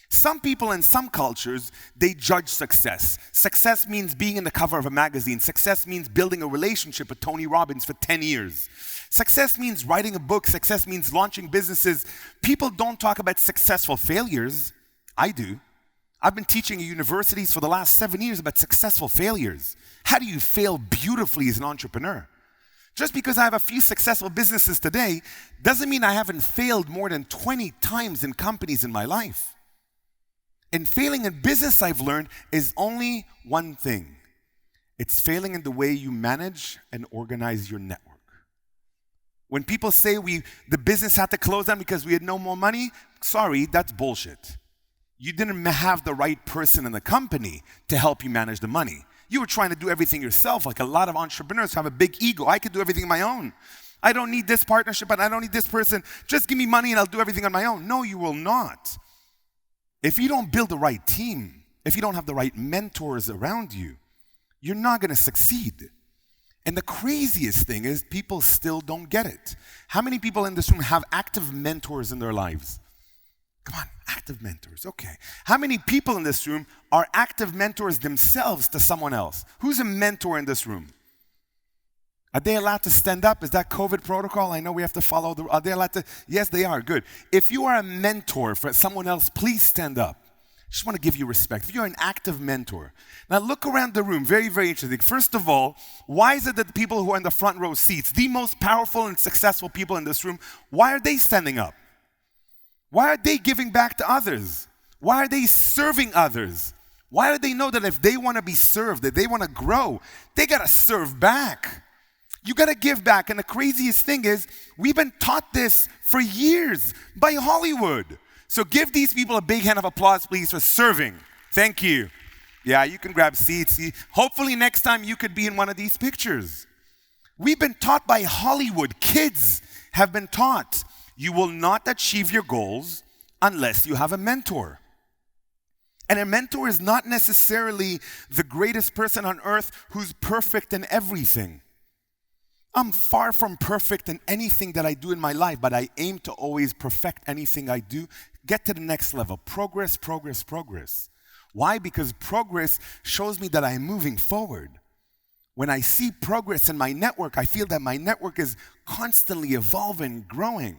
Some people in some cultures, they judge success. Success means being in the cover of a magazine. Success means building a relationship with Tony Robbins for 10 years. Success means writing a book. Success means launching businesses. People don't talk about successful failures. I do. I've been teaching at universities for the last 7 years about successful failures. How do you fail beautifully as an entrepreneur? Just because I have a few successful businesses today doesn't mean I haven't failed more than 20 times in companies in my life. And failing in business, I've learned, is only one thing. It's failing in the way you manage and organize your network. When people say the business had to close down because we had no more money, sorry, that's bullshit. You didn't have the right person in the company to help you manage the money. You were trying to do everything yourself, like a lot of entrepreneurs have a big ego. I could do everything on my own. I don't need this partnership and I don't need this person. Just give me money and I'll do everything on my own. No, you will not. If you don't build the right team, if you don't have the right mentors around you, you're not going to succeed. And the craziest thing is people still don't get it. How many people in this room have active mentors in their lives? Come on, active mentors, okay. How many people in this room are active mentors themselves to someone else? Who's a mentor in this room? Are they allowed to stand up? Is that COVID protocol? I know we have to follow are they allowed to? Yes, they are, good. If you are a mentor for someone else, please stand up. I just want to give you respect. If you're an active mentor. Now look around the room, very, very interesting. First of all, why is it that the people who are in the front row seats, the most powerful and successful people in this room, why are they standing up? Why are they giving back to others? Why are they serving others? Why do they know that if they want to be served, that they want to grow, they got to serve back? You got to give back. And the craziest thing is, we've been taught this for years by Hollywood. So give these people a big hand of applause, please, for serving. Thank you. Yeah, you can grab seats. Hopefully next time you could be in one of these pictures. We've been taught by Hollywood. Kids have been taught, you will not achieve your goals unless you have a mentor. And a mentor is not necessarily the greatest person on earth who's perfect in everything. I'm far from perfect in anything that I do in my life, but I aim to always perfect anything I do, get to the next level. Progress, progress, progress. Why? Because progress shows me that I'm moving forward. When I see progress in my network, I feel that my network is constantly evolving, growing.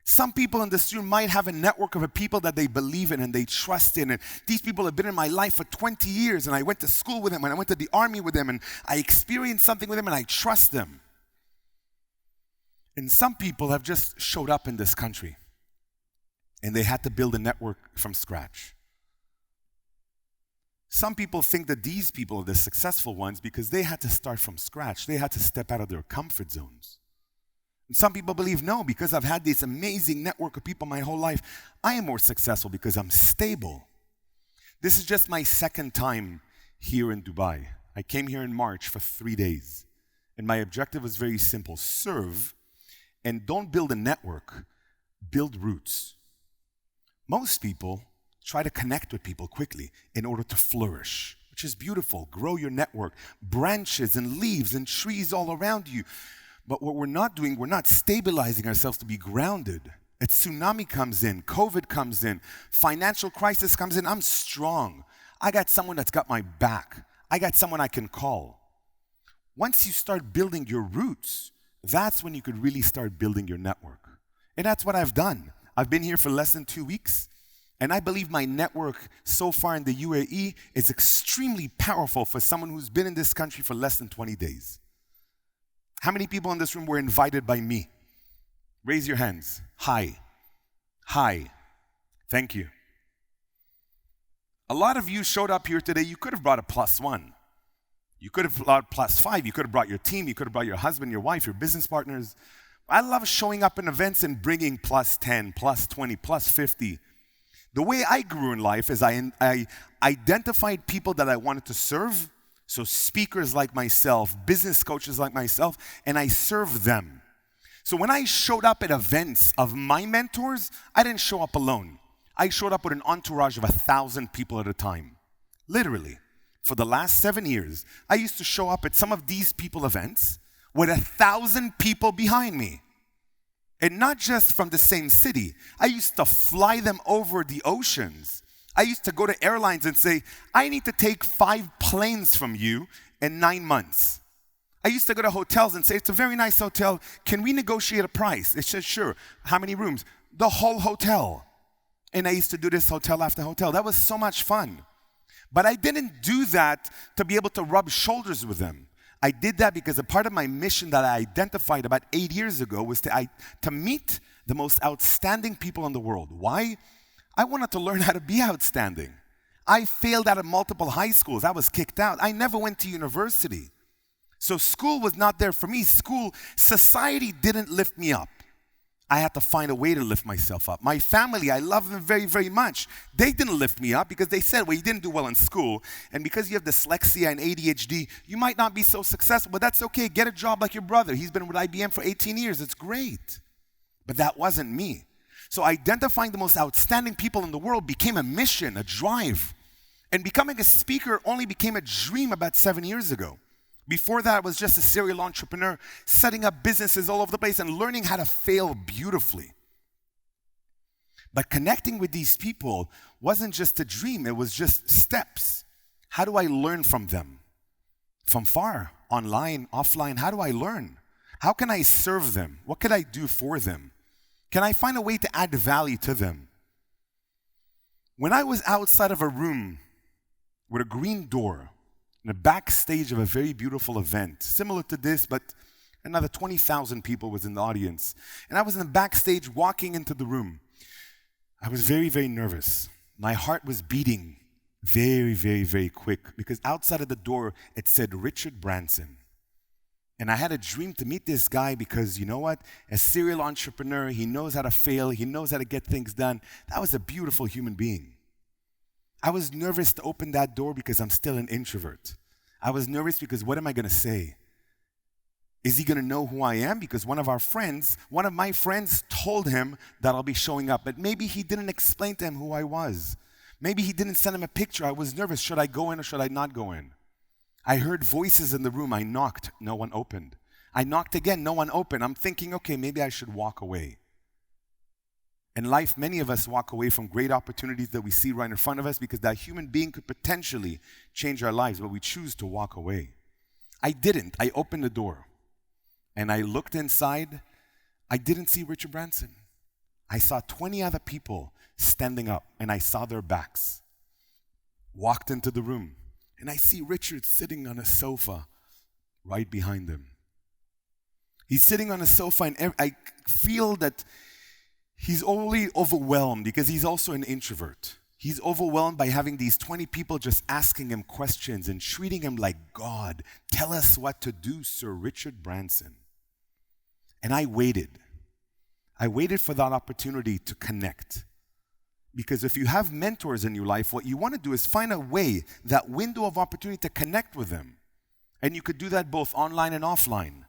Some people in this room might have a network of people that they believe in and they trust in. And these people have been in my life for 20 years and I went to school with them and I went to the army with them and I experienced something with them and I trust them. And some people have just showed up in this country and they had to build a network from scratch. Some people think that these people are the successful ones because they had to start from scratch. They had to step out of their comfort zones. And some people believe, no, because I've had this amazing network of people my whole life, I am more successful because I'm stable. This is just my second time here in Dubai. I came here in March for 3 days. And my objective was very simple. Serve and don't build a network, build roots. Most people try to connect with people quickly in order to flourish, which is beautiful. Grow your network, branches and leaves and trees all around you. But what we're not doing, we're not stabilizing ourselves to be grounded. A tsunami comes in, COVID comes in, financial crisis comes in, I'm strong. I got someone that's got my back. I got someone I can call. Once you start building your roots, that's when you could really start building your network. And that's what I've done. I've been here for less than 2 weeks, and I believe my network so far in the UAE is extremely powerful for someone who's been in this country for less than 20 days. How many people in this room were invited by me? Raise your hands. Hi. Hi. Thank you. A lot of you showed up here today. You could have brought a +1. You could have brought +5. You could have brought your team. You could have brought your husband, your wife, your business partners. I love showing up in events and bringing +10, +20, +50. The way I grew in life is I identified people that I wanted to serve. So speakers like myself, business coaches like myself, and I serve them. So when I showed up at events of my mentors, I didn't show up alone. I showed up with an entourage of 1,000 people at a time. Literally. For the last 7 years, I used to show up at some of these people events with 1,000 people behind me. And not just from the same city. I used to fly them over the oceans. I used to go to airlines and say, I need to take 5 planes from you in 9 months. I used to go to hotels and say, it's a very nice hotel. Can we negotiate a price? They said, sure. How many rooms? The whole hotel. And I used to do this hotel after hotel. That was so much fun. But I didn't do that to be able to rub shoulders with them. I did that because a part of my mission that I identified about 8 years ago was to meet the most outstanding people in the world. Why? I wanted to learn how to be outstanding. I failed out of multiple high schools. I was kicked out. I never went to university. So school was not there for me. Society didn't lift me up. I had to find a way to lift myself up. My family, I love them very, very much. They didn't lift me up because they said, well, you didn't do well in school, and because you have dyslexia and ADHD, you might not be so successful, but that's okay. Get a job like your brother. He's been with IBM for 18 years. It's great. But that wasn't me. So identifying the most outstanding people in the world became a mission, a drive. And becoming a speaker only became a dream about 7 years ago. Before that, I was just a serial entrepreneur, setting up businesses all over the place and learning how to fail beautifully. But connecting with these people wasn't just a dream, it was just steps. How do I learn from them? From far, online, offline, how do I learn? How can I serve them? What could I do for them? Can I find a way to add value to them? When I was outside of a room with a green door, in the backstage of a very beautiful event, similar to this, but another 20,000 people was in the audience. And I was in the backstage walking into the room. I was very, very nervous. My heart was beating very, very, very quick because outside of the door, it said Richard Branson. And I had a dream to meet this guy because, you know what? A serial entrepreneur, he knows how to fail, he knows how to get things done. That was a beautiful human being. I was nervous to open that door because I'm still an introvert. I was nervous because what am I going to say? Is he going to know who I am? Because one of my friends told him that I'll be showing up, but maybe he didn't explain to him who I was. Maybe he didn't send him a picture. I was nervous. Should I go in or should I not go in? I heard voices in the room. I knocked. No one opened. I knocked again. No one opened. I'm thinking, okay, maybe I should walk away. In life, many of us walk away from great opportunities that we see right in front of us because that human being could potentially change our lives, but we choose to walk away. I didn't. I opened the door and I looked inside. I didn't see Richard Branson. I saw 20 other people standing up and I saw their backs. Walked into the room and I see Richard sitting on a sofa right behind him. He's sitting on a sofa and I feel that he's only overwhelmed because he's also an introvert. He's overwhelmed by having these 20 people just asking him questions and treating him like God. Tell us what to do, Sir Richard Branson. And I waited. I waited for that opportunity to connect. Because if you have mentors in your life, what you want to do is find a way, that window of opportunity to connect with them. And you could do that both online and offline.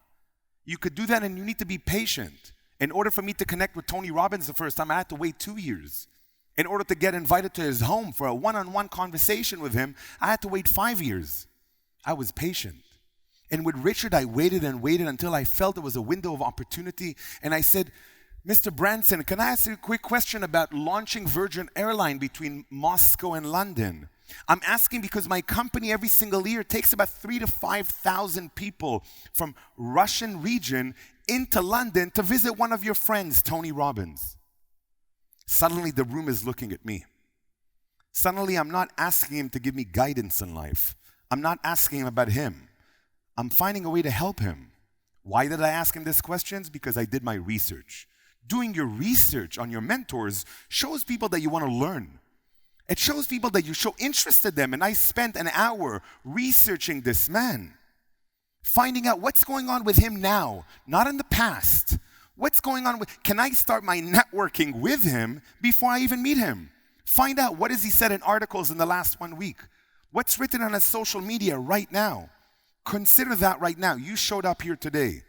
You could do that and you need to be patient. In order for me to connect with Tony Robbins the first time, I had to wait 2 years. In order to get invited to his home for a one-on-one conversation with him, I had to wait 5 years. I was patient. And with Richard, I waited and waited until I felt there was a window of opportunity. And I said, Mr. Branson, can I ask you a quick question about launching Virgin Airline between Moscow and London? I'm asking because my company every single year takes about 3,000 to 5,000 people from Russian region into London to visit one of your friends, Tony Robbins. Suddenly the room is looking at me. Suddenly I'm not asking him to give me guidance in life. I'm not asking him about him. I'm finding a way to help him. Why did I ask him these questions? Because I did my research. Doing your research on your mentors shows people that you want to learn. It shows people that you show interest in them. And I spent an hour researching this man, finding out what's going on with him now, not in the past. What's going on can I start my networking with him before I even meet him? Find out what has he said in articles in the last 1 week. What's written on his social media right now? Consider that right now. You showed up here today.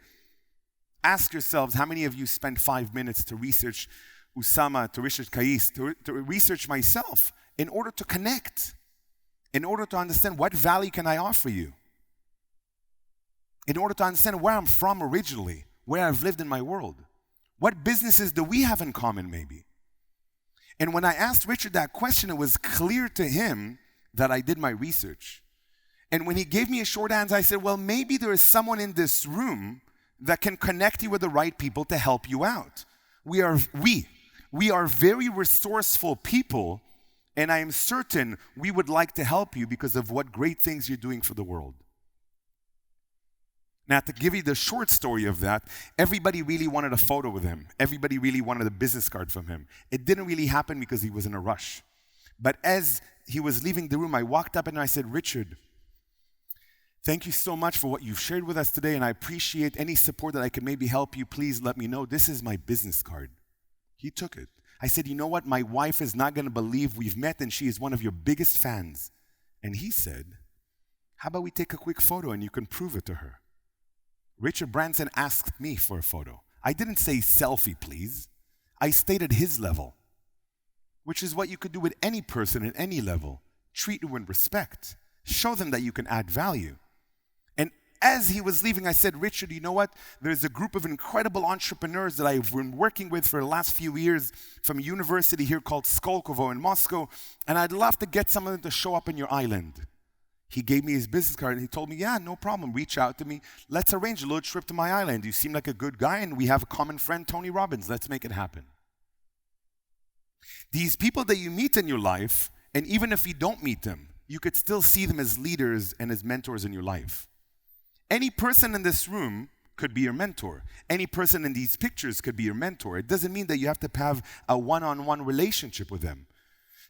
Ask yourselves, how many of you spent 5 minutes to research Usama, to research Kais, to research myself in order to connect, in order to understand what value can I offer you, in order to understand where I'm from originally, where I've lived in my world. What businesses do we have in common maybe? And when I asked Richard that question, it was clear to him that I did my research. And when he gave me a short answer, I said, well, maybe there is someone in this room that can connect you with the right people to help you out. We are very resourceful people, and I am certain we would like to help you because of what great things you're doing for the world. Now, to give you the short story of that, everybody really wanted a photo with him. Everybody really wanted a business card from him. It didn't really happen because he was in a rush. But as he was leaving the room, I walked up and I said, Richard, thank you so much for what you've shared with us today, and I appreciate any support that I can maybe help you. Please let me know. This is my business card. He took it. I said, you know what? My wife is not going to believe we've met, and she is one of your biggest fans. And he said, how about we take a quick photo and you can prove it to her? Richard Branson asked me for a photo. I didn't say selfie, please. I stated his level, which is what you could do with any person at any level. Treat you with respect. Show them that you can add value. And as he was leaving, I said, Richard, you know what? There's a group of incredible entrepreneurs that I've been working with for the last few years from a university here called Skolkovo in Moscow, and I'd love to get some of them to show up in your island. He gave me his business card and he told me, yeah, no problem, reach out to me. Let's arrange a little trip to my island. You seem like a good guy and we have a common friend, Tony Robbins. Let's make it happen. These people that you meet in your life, and even if you don't meet them, you could still see them as leaders and as mentors in your life. Any person in this room could be your mentor. Any person in these pictures could be your mentor. It doesn't mean that you have to have a one-on-one relationship with them.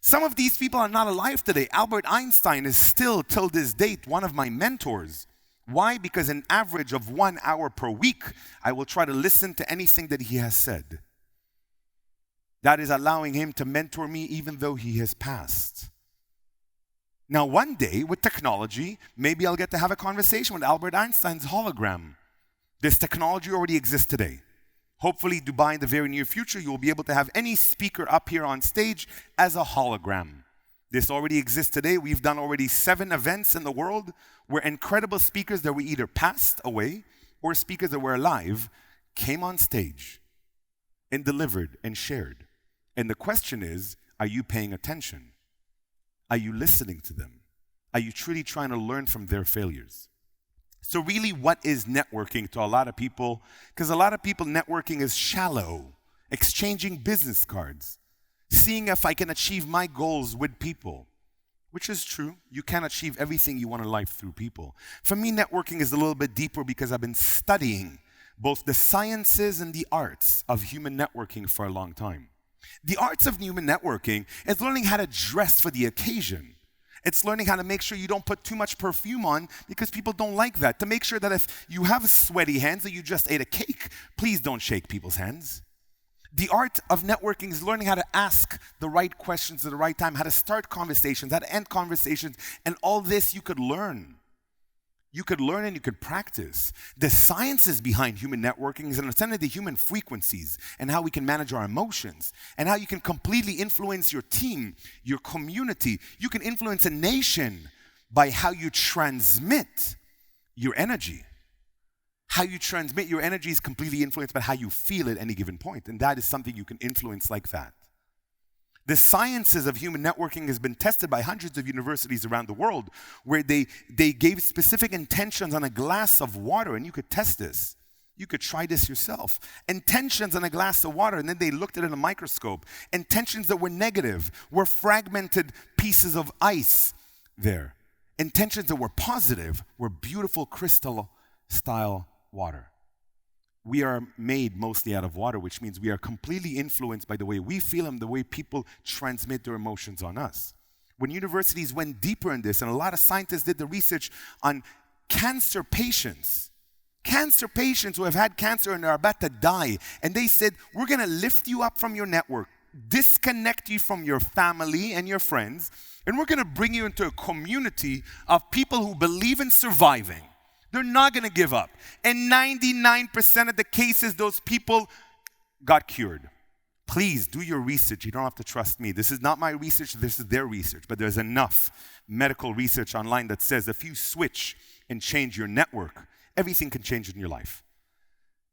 Some of these people are not alive today. Albert Einstein is still, till this date, one of my mentors. Why? Because an average of 1 hour per week, I will try to listen to anything that he has said. That is allowing him to mentor me even though he has passed. Now, one day, with technology, maybe I'll get to have a conversation with Albert Einstein's hologram. This technology already exists today. Hopefully, Dubai in the very near future, you will be able to have any speaker up here on stage as a hologram. This already exists today. We've done already 7 events in the world where incredible speakers that were either passed away or speakers that were alive came on stage and delivered and shared. And the question is, are you paying attention? Are you listening to them? Are you truly trying to learn from their failures? So really, what is networking to a lot of people? Because a lot of people, networking is shallow, exchanging business cards, seeing if I can achieve my goals with people, which is true. You can't achieve everything you want in life through people. For me, networking is a little bit deeper because I've been studying both the sciences and the arts of human networking for a long time. The arts of human networking is learning how to dress for the occasion. It's learning how to make sure you don't put too much perfume on because people don't like that. To make sure that if you have sweaty hands that you just ate a cake, please don't shake people's hands. The art of networking is learning how to ask the right questions at the right time, how to start conversations, how to end conversations, and all this you could learn. You could learn and you could practice. The sciences behind human networking is understanding the human frequencies and how we can manage our emotions and how you can completely influence your team, your community. You can influence a nation by how you transmit your energy. How you transmit your energy is completely influenced by how you feel at any given point, and that is something you can influence like that. The sciences of human networking has been tested by hundreds of universities around the world where they gave specific intentions on a glass of water, and you could test this. You could try this yourself. Intentions on a glass of water, and then they looked at it in a microscope. Intentions that were negative were fragmented pieces of ice there. Intentions that were positive were beautiful crystal-style water. We are made mostly out of water, which means we are completely influenced by the way we feel and the way people transmit their emotions on us. When universities went deeper in this, and a lot of scientists did the research on cancer patients who have had cancer and are about to die, and they said, we're going to lift you up from your network, disconnect you from your family and your friends, and we're going to bring you into a community of people who believe in surviving. They're not going to give up. And 99% of the cases, those people got cured. Please do your research. You don't have to trust me. This is not my research. This is their research. But there's enough medical research online that says if you switch and change your network, everything can change in your life.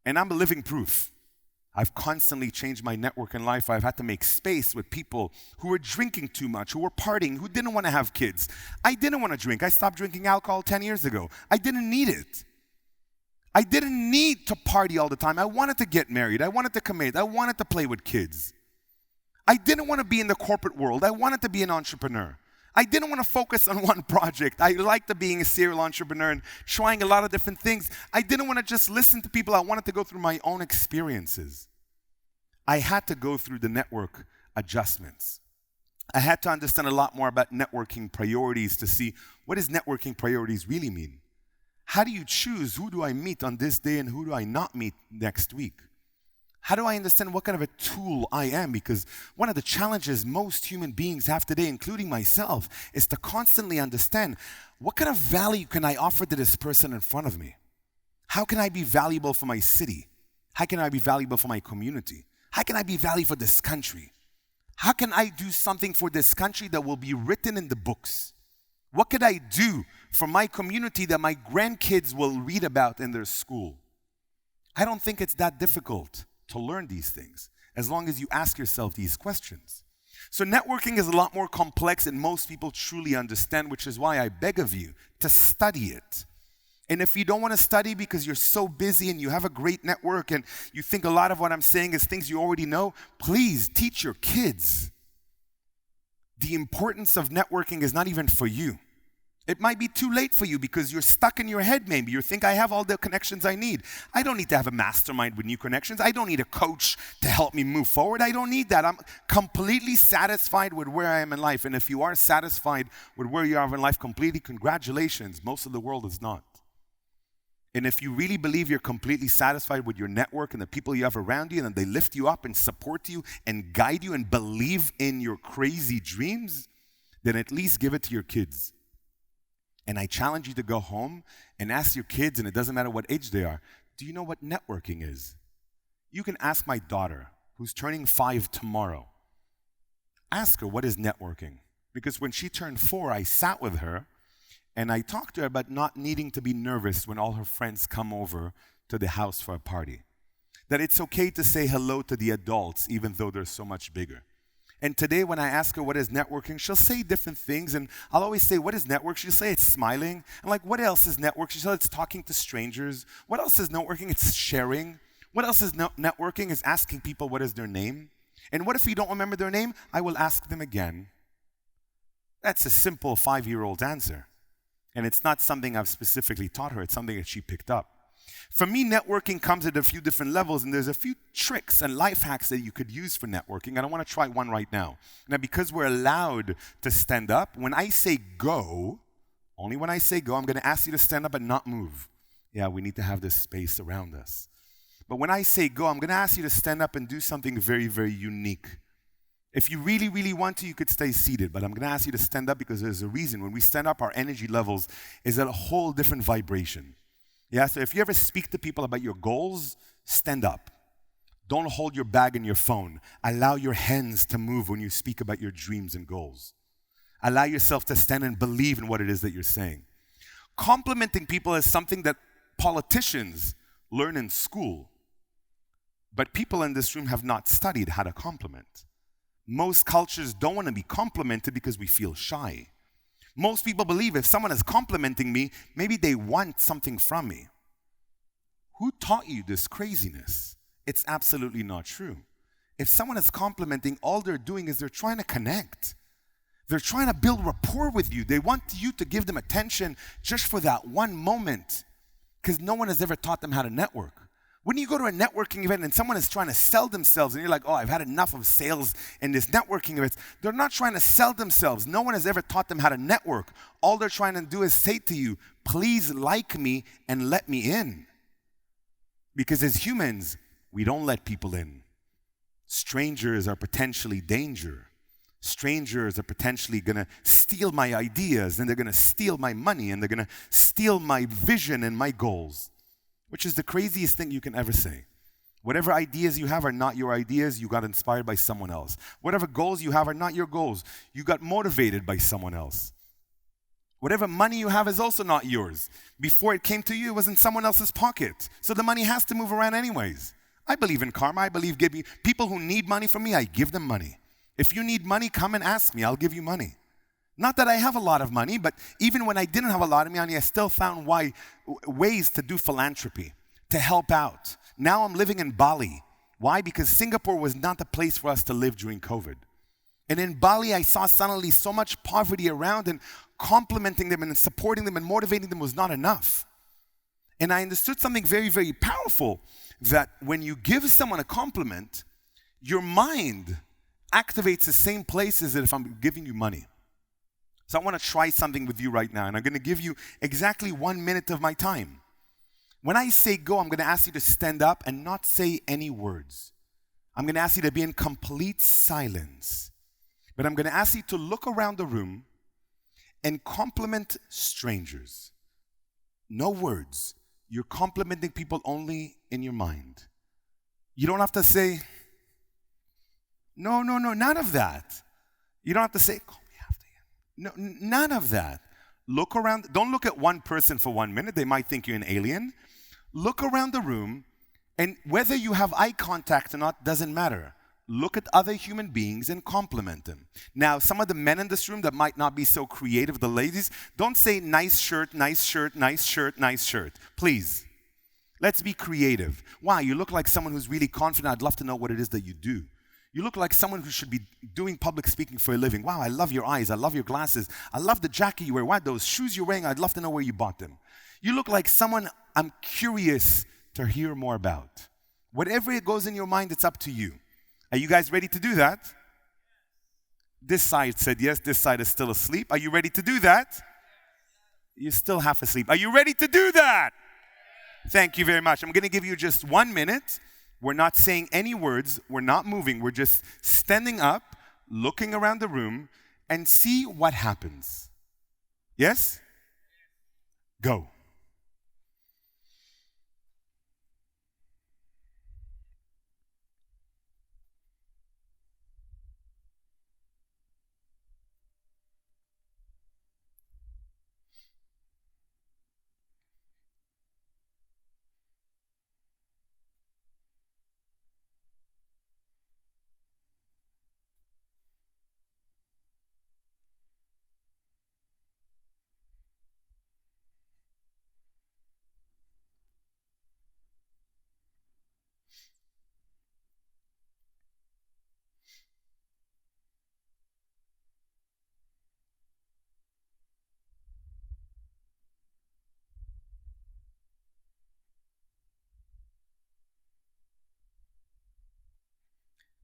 And I'm a living proof. I've constantly changed my network in life. I've had to make space with people who were drinking too much, who were partying, who didn't want to have kids. I didn't want to drink. I stopped drinking alcohol 10 years ago. I didn't need it. I didn't need to party all the time. I wanted to get married. I wanted to commit. I wanted to play with kids. I didn't want to be in the corporate world. I wanted to be an entrepreneur. I didn't want to focus on one project. I liked being a serial entrepreneur and trying a lot of different things. I didn't want to just listen to people. I wanted to go through my own experiences. I had to go through the network adjustments. I had to understand a lot more about networking priorities to see what does networking priorities really mean. How do you choose who do I meet on this day and who do I not meet next week? How do I understand what kind of a tool I am? Because one of the challenges most human beings have today, including myself, is to constantly understand what kind of value can I offer to this person in front of me? How can I be valuable for my city? How can I be valuable for my community? How can I be valuable for this country? How can I do something for this country that will be written in the books? What could I do for my community that my grandkids will read about in their school? I don't think it's that difficult to learn these things, as long as you ask yourself these questions. So networking is a lot more complex than most people truly understand, which is why I beg of you to study it. And if you don't want to study because you're so busy and you have a great network and you think a lot of what I'm saying is things you already know, please teach your kids. The importance of networking is not even for you. It might be too late for you because you're stuck in your head maybe. You think I have all the connections I need. I don't need to have a mastermind with new connections. I don't need a coach to help me move forward. I don't need that. I'm completely satisfied with where I am in life. And if you are satisfied with where you are in life completely, congratulations. Most of the world is not. And if you really believe you're completely satisfied with your network and the people you have around you and they lift you up and support you and guide you and believe in your crazy dreams, then at least give it to your kids. And I challenge you to go home and ask your kids, and it doesn't matter what age they are, do you know what networking is? You can ask my daughter, who's turning 5 tomorrow. Ask her, what is networking? Because when she turned 4, I sat with her and I talked to her about not needing to be nervous when all her friends come over to the house for a party. That it's okay to say hello to the adults, even though they're so much bigger. And today when I ask her what is networking, she'll say different things. And I'll always say, what is network? She'll say it's smiling. I'm like, what else is network? She'll say it's talking to strangers. What else is networking? It's sharing. What else is networking? Is asking people what is their name. And what if you don't remember their name? I will ask them again. That's a simple 5-year-old answer. And it's not something I've specifically taught her. It's something that she picked up. For me, networking comes at a few different levels, and there's a few tricks and life hacks that you could use for networking, and I want to try one right now. Now, because we're allowed to stand up, when I say go, only when I say go, I'm going to ask you to stand up and not move. Yeah, we need to have this space around us. But when I say go, I'm going to ask you to stand up and do something very, very unique. If you really, really want to, you could stay seated, but I'm going to ask you to stand up because there's a reason. When we stand up, our energy levels is at a whole different vibration. Yeah, so if you ever speak to people about your goals, stand up. Don't hold your bag and your phone. Allow your hands to move when you speak about your dreams and goals. Allow yourself to stand and believe in what it is that you're saying. Complimenting people is something that politicians learn in school, but people in this room have not studied how to compliment. Most cultures don't want to be complimented because we feel shy. Most people believe if someone is complimenting me, maybe they want something from me. Who taught you this craziness? It's absolutely not true. If someone is complimenting, all they're doing is they're trying to connect. They're trying to build rapport with you. They want you to give them attention just for that one moment, because no one has ever taught them how to network. When you go to a networking event and someone is trying to sell themselves and you're like, oh, I've had enough of sales in this networking event, they're not trying to sell themselves. No one has ever taught them how to network. All they're trying to do is say to you, please like me and let me in. Because as humans, we don't let people in. Strangers are potentially danger. Strangers are potentially going to steal my ideas, and they're going to steal my money, and they're going to steal my vision and my goals. Which is the craziest thing you can ever say. Whatever ideas you have are not your ideas, you got inspired by someone else. Whatever goals you have are not your goals, you got motivated by someone else. Whatever money you have is also not yours. Before it came to you, it was in someone else's pocket. So the money has to move around anyways. I believe in karma. I believe people who need money from me, I give them money. If you need money, come and ask me. I'll give you money. Not that I have a lot of money, but even when I didn't have a lot of money, I still found ways to do philanthropy, to help out. Now I'm living in Bali. Why? Because Singapore was not the place for us to live during COVID. And in Bali, I saw suddenly so much poverty around, and complimenting them and supporting them and motivating them was not enough. And I understood something very, very powerful, that when you give someone a compliment, your mind activates the same places as if I'm giving you money. So I want to try something with you right now, and I'm going to give you exactly 1 minute of my time. When I say go, I'm going to ask you to stand up and not say any words. I'm going to ask you to be in complete silence. But I'm going to ask you to look around the room and compliment strangers. No words. You're complimenting people only in your mind. You don't have to say, no, none of that. You don't have to say, call me after you. No, none of that. Look around. Don't look at one person for 1 minute. They might think you're an alien. Look around the room, and whether you have eye contact or not doesn't matter. Look at other human beings and compliment them. Now, some of the men in this room that might not be so creative, the ladies, don't say nice shirt, nice shirt, nice shirt, nice shirt. Please. Let's be creative. Wow, you look like someone who's really confident. I'd love to know what it is that you do. You look like someone who should be doing public speaking for a living. Wow, I love your eyes. I love your glasses. I love the jacket you wear. Wow, those shoes you're wearing, I'd love to know where you bought them. You look like someone I'm curious to hear more about. Whatever it goes in your mind, it's up to you. Are you guys ready to do that? This side said yes. This side is still asleep. Are you ready to do that? You're still half asleep. Are you ready to do that? Thank you very much. I'm going to give you just 1 minute. We're not saying any words. We're not moving. We're just standing up, looking around the room, and see what happens. Yes? Go.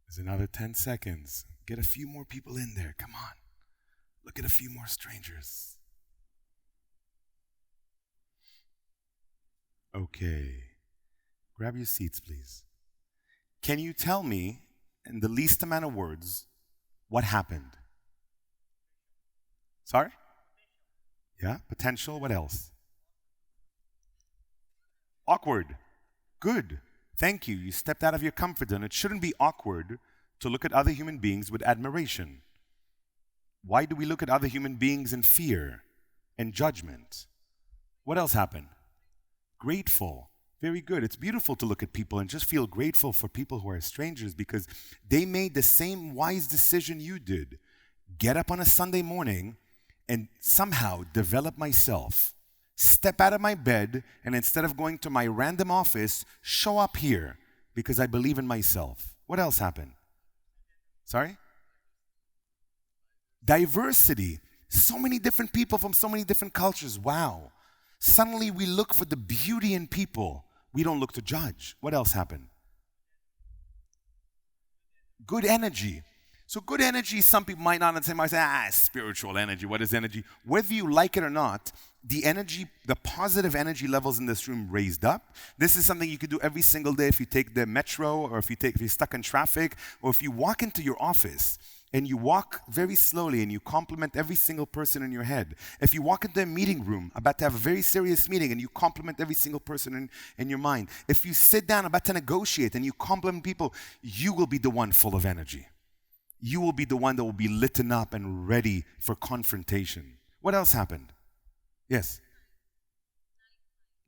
There's another 10 seconds. Get a few more people in there. Come on. Look at a few more strangers. Okay. Grab your seats, please. Can you tell me, in the least amount of words, what happened? Sorry? Yeah, potential. What else? Awkward. Good. Thank you. You stepped out of your comfort zone. It shouldn't be awkward to look at other human beings with admiration. Why do we look at other human beings in fear and judgment? What else happened? Grateful. Very good. It's beautiful to look at people and just feel grateful for people who are strangers because they made the same wise decision you did. Get up on a Sunday morning and somehow develop myself. Step out of my bed, and instead of going to my random office, show up here because I believe in myself. What else happened? Sorry? Diversity. So many different people from so many different cultures. Wow. Suddenly we look for the beauty in people. We don't look to judge. What else happened? Good energy. So good energy, some people might not understand. Might say, spiritual energy. What is energy? Whether you like it or not, the energy, the positive energy levels in this room raised up. This is something you could do every single day if you take the metro, or if you're stuck in traffic, or if you walk into your office and you walk very slowly and you compliment every single person in your head. If you walk into a meeting room about to have a very serious meeting and you compliment every single person in your mind. If you sit down about to negotiate and you compliment people, you will be the one full of energy. You will be the one that will be lit up and ready for confrontation. What else happened? Yes.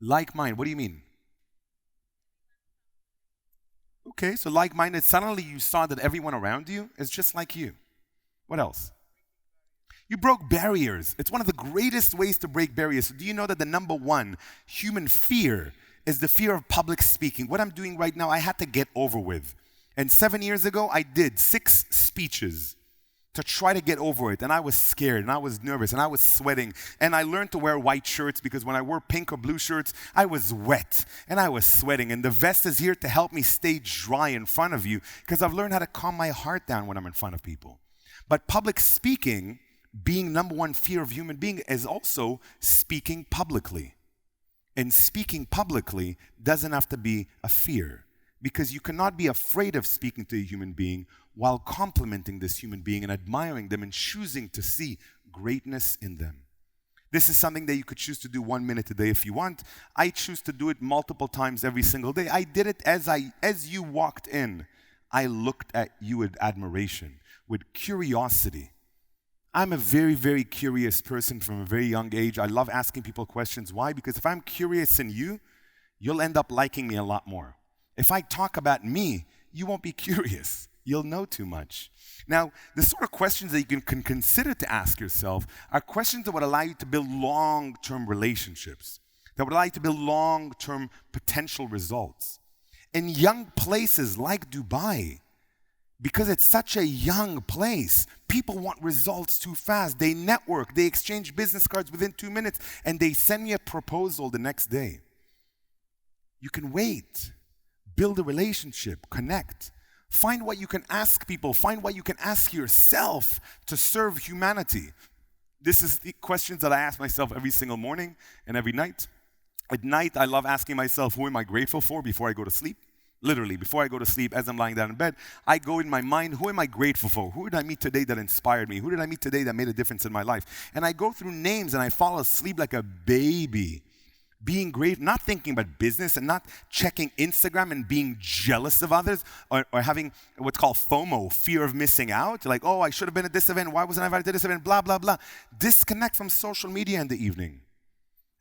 Like mind. What do you mean? Okay, so like-minded, suddenly you saw that everyone around you is just like you. What else? You broke barriers. It's one of the greatest ways to break barriers. So do you know that the number one human fear is the fear of public speaking? What I'm doing right now, I had to get over with. And 7 years ago, I did 6 speeches to try to get over it. And I was scared, and I was nervous, and I was sweating. And I learned to wear white shirts because when I wore pink or blue shirts, I was wet, and I was sweating. And the vest is here to help me stay dry in front of you because I've learned how to calm my heart down when I'm in front of people. But public speaking, being number one fear of human being, is also speaking publicly. And speaking publicly doesn't have to be a fear, because you cannot be afraid of speaking to a human being while complimenting this human being and admiring them and choosing to see greatness in them. This is something that you could choose to do 1 minute a day if you want. I choose to do it multiple times every single day. I did it as you walked in. I looked at you with admiration, with curiosity. I'm a very, very curious person from a very young age. I love asking people questions. Why? Because if I'm curious in you, you'll end up liking me a lot more. If I talk about me, you won't be curious. You'll know too much. Now, the sort of questions that you can consider to ask yourself are questions that would allow you to build long-term relationships, that would allow you to build long-term potential results. In young places like Dubai, because it's such a young place, people want results too fast. They network, they exchange business cards within 2 minutes, and they send me a proposal the next day. You can wait, build a relationship, connect. Find what you can ask people, find what you can ask yourself to serve humanity. This is the questions that I ask myself every single morning and every night. At night, I love asking myself, who am I grateful for before I go to sleep? Literally, before I go to sleep, as I'm lying down in bed, I go in my mind, who am I grateful for? Who did I meet today that inspired me? Who did I meet today that made a difference in my life? And I go through names and I fall asleep like a baby, being great, not thinking about business and not checking Instagram and being jealous of others or having what's called FOMO, fear of missing out. Like, oh, I should have been at this event. Why wasn't I invited to this event? Blah, blah, blah. Disconnect from social media in the evening.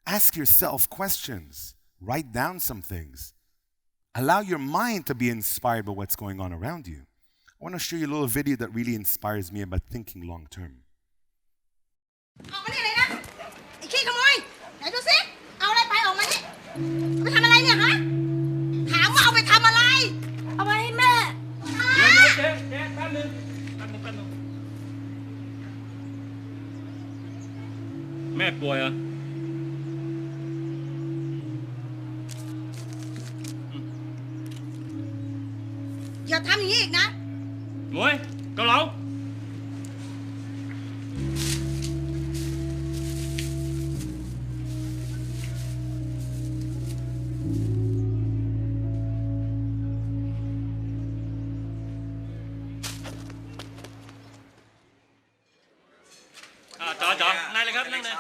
Ask yourself questions. Write down some things. Allow your mind to be inspired by what's going on around you. I want to show you a little video that really inspires me about thinking long term. ออกมานี่เลยนะไอ้ขี้ขโมยไหนดูสิเอาอะไรไปออกมานี่เอาไปทำอะไรเนี่ยฮะถามว่าเอาไปทำอะไรเอาไปให้แม่เดี๋ยวเจ๊แป๊บนึงแม่ป่วยเหรอ อย่าทำอย่างนี้อีกนะ หมวยเกาเหลา จ๋อนั่งเลยครับนั่งเลย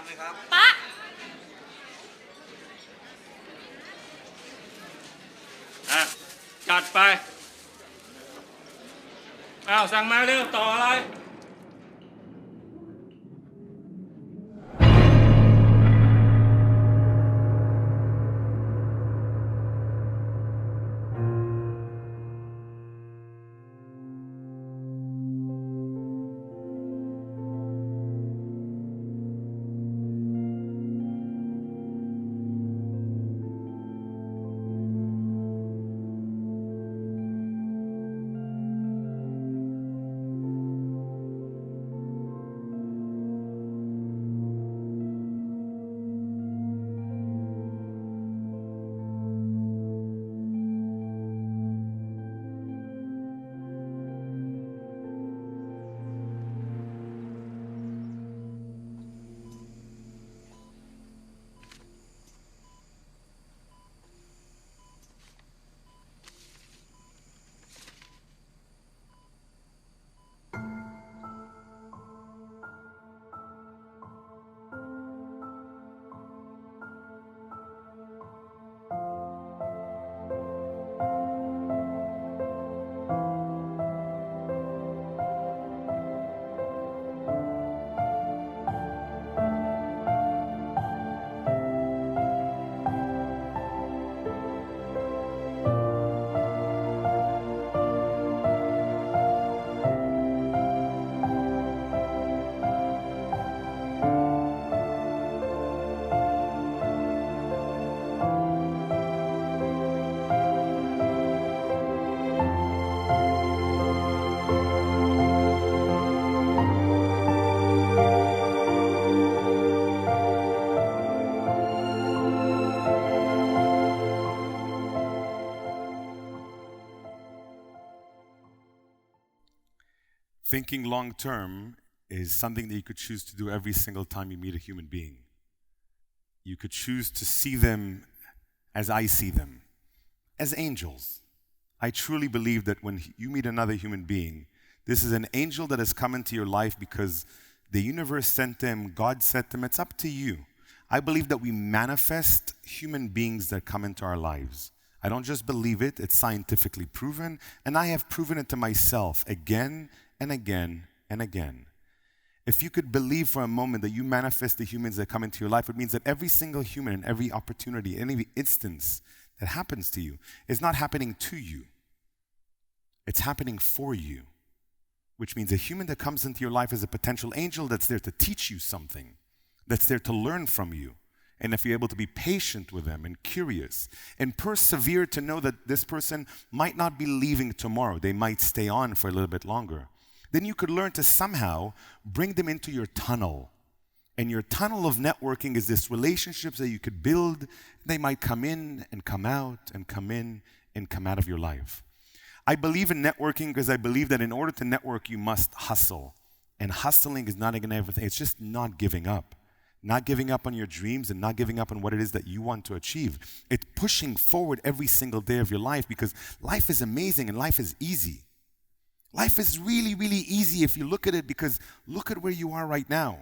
ป๊าจัดไปอ้าวสั่งมาเร็วต่ออะไร Thinking long term is something that you could choose to do every single time you meet a human being. You could choose to see them as I see them, as angels. I truly believe that when you meet another human being, this is an angel that has come into your life because the universe sent them, God sent them. It's up to you. I believe that we manifest human beings that come into our lives. I don't just believe it, it's scientifically proven, and I have proven it to myself again and again and again. If you could believe for a moment that you manifest the humans that come into your life, it means that every single human and every opportunity, any instance that happens to you is not happening to you. It's happening for you, which means a human that comes into your life is a potential angel that's there to teach you something, that's there to learn from you. And if you're able to be patient with them and curious and persevere to know that this person might not be leaving tomorrow, they might stay on for a little bit longer, then you could learn to somehow bring them into your tunnel. And your tunnel of networking is this relationships that you could build. They might come in and come out and come in and come out of your life. I believe in networking because I believe that in order to network, you must hustle. And hustling is not everything. It's just not giving up. Not giving up on your dreams and not giving up on what it is that you want to achieve. It's pushing forward every single day of your life because life is amazing and life is easy. Life is really, really easy if you look at it because look at where you are right now.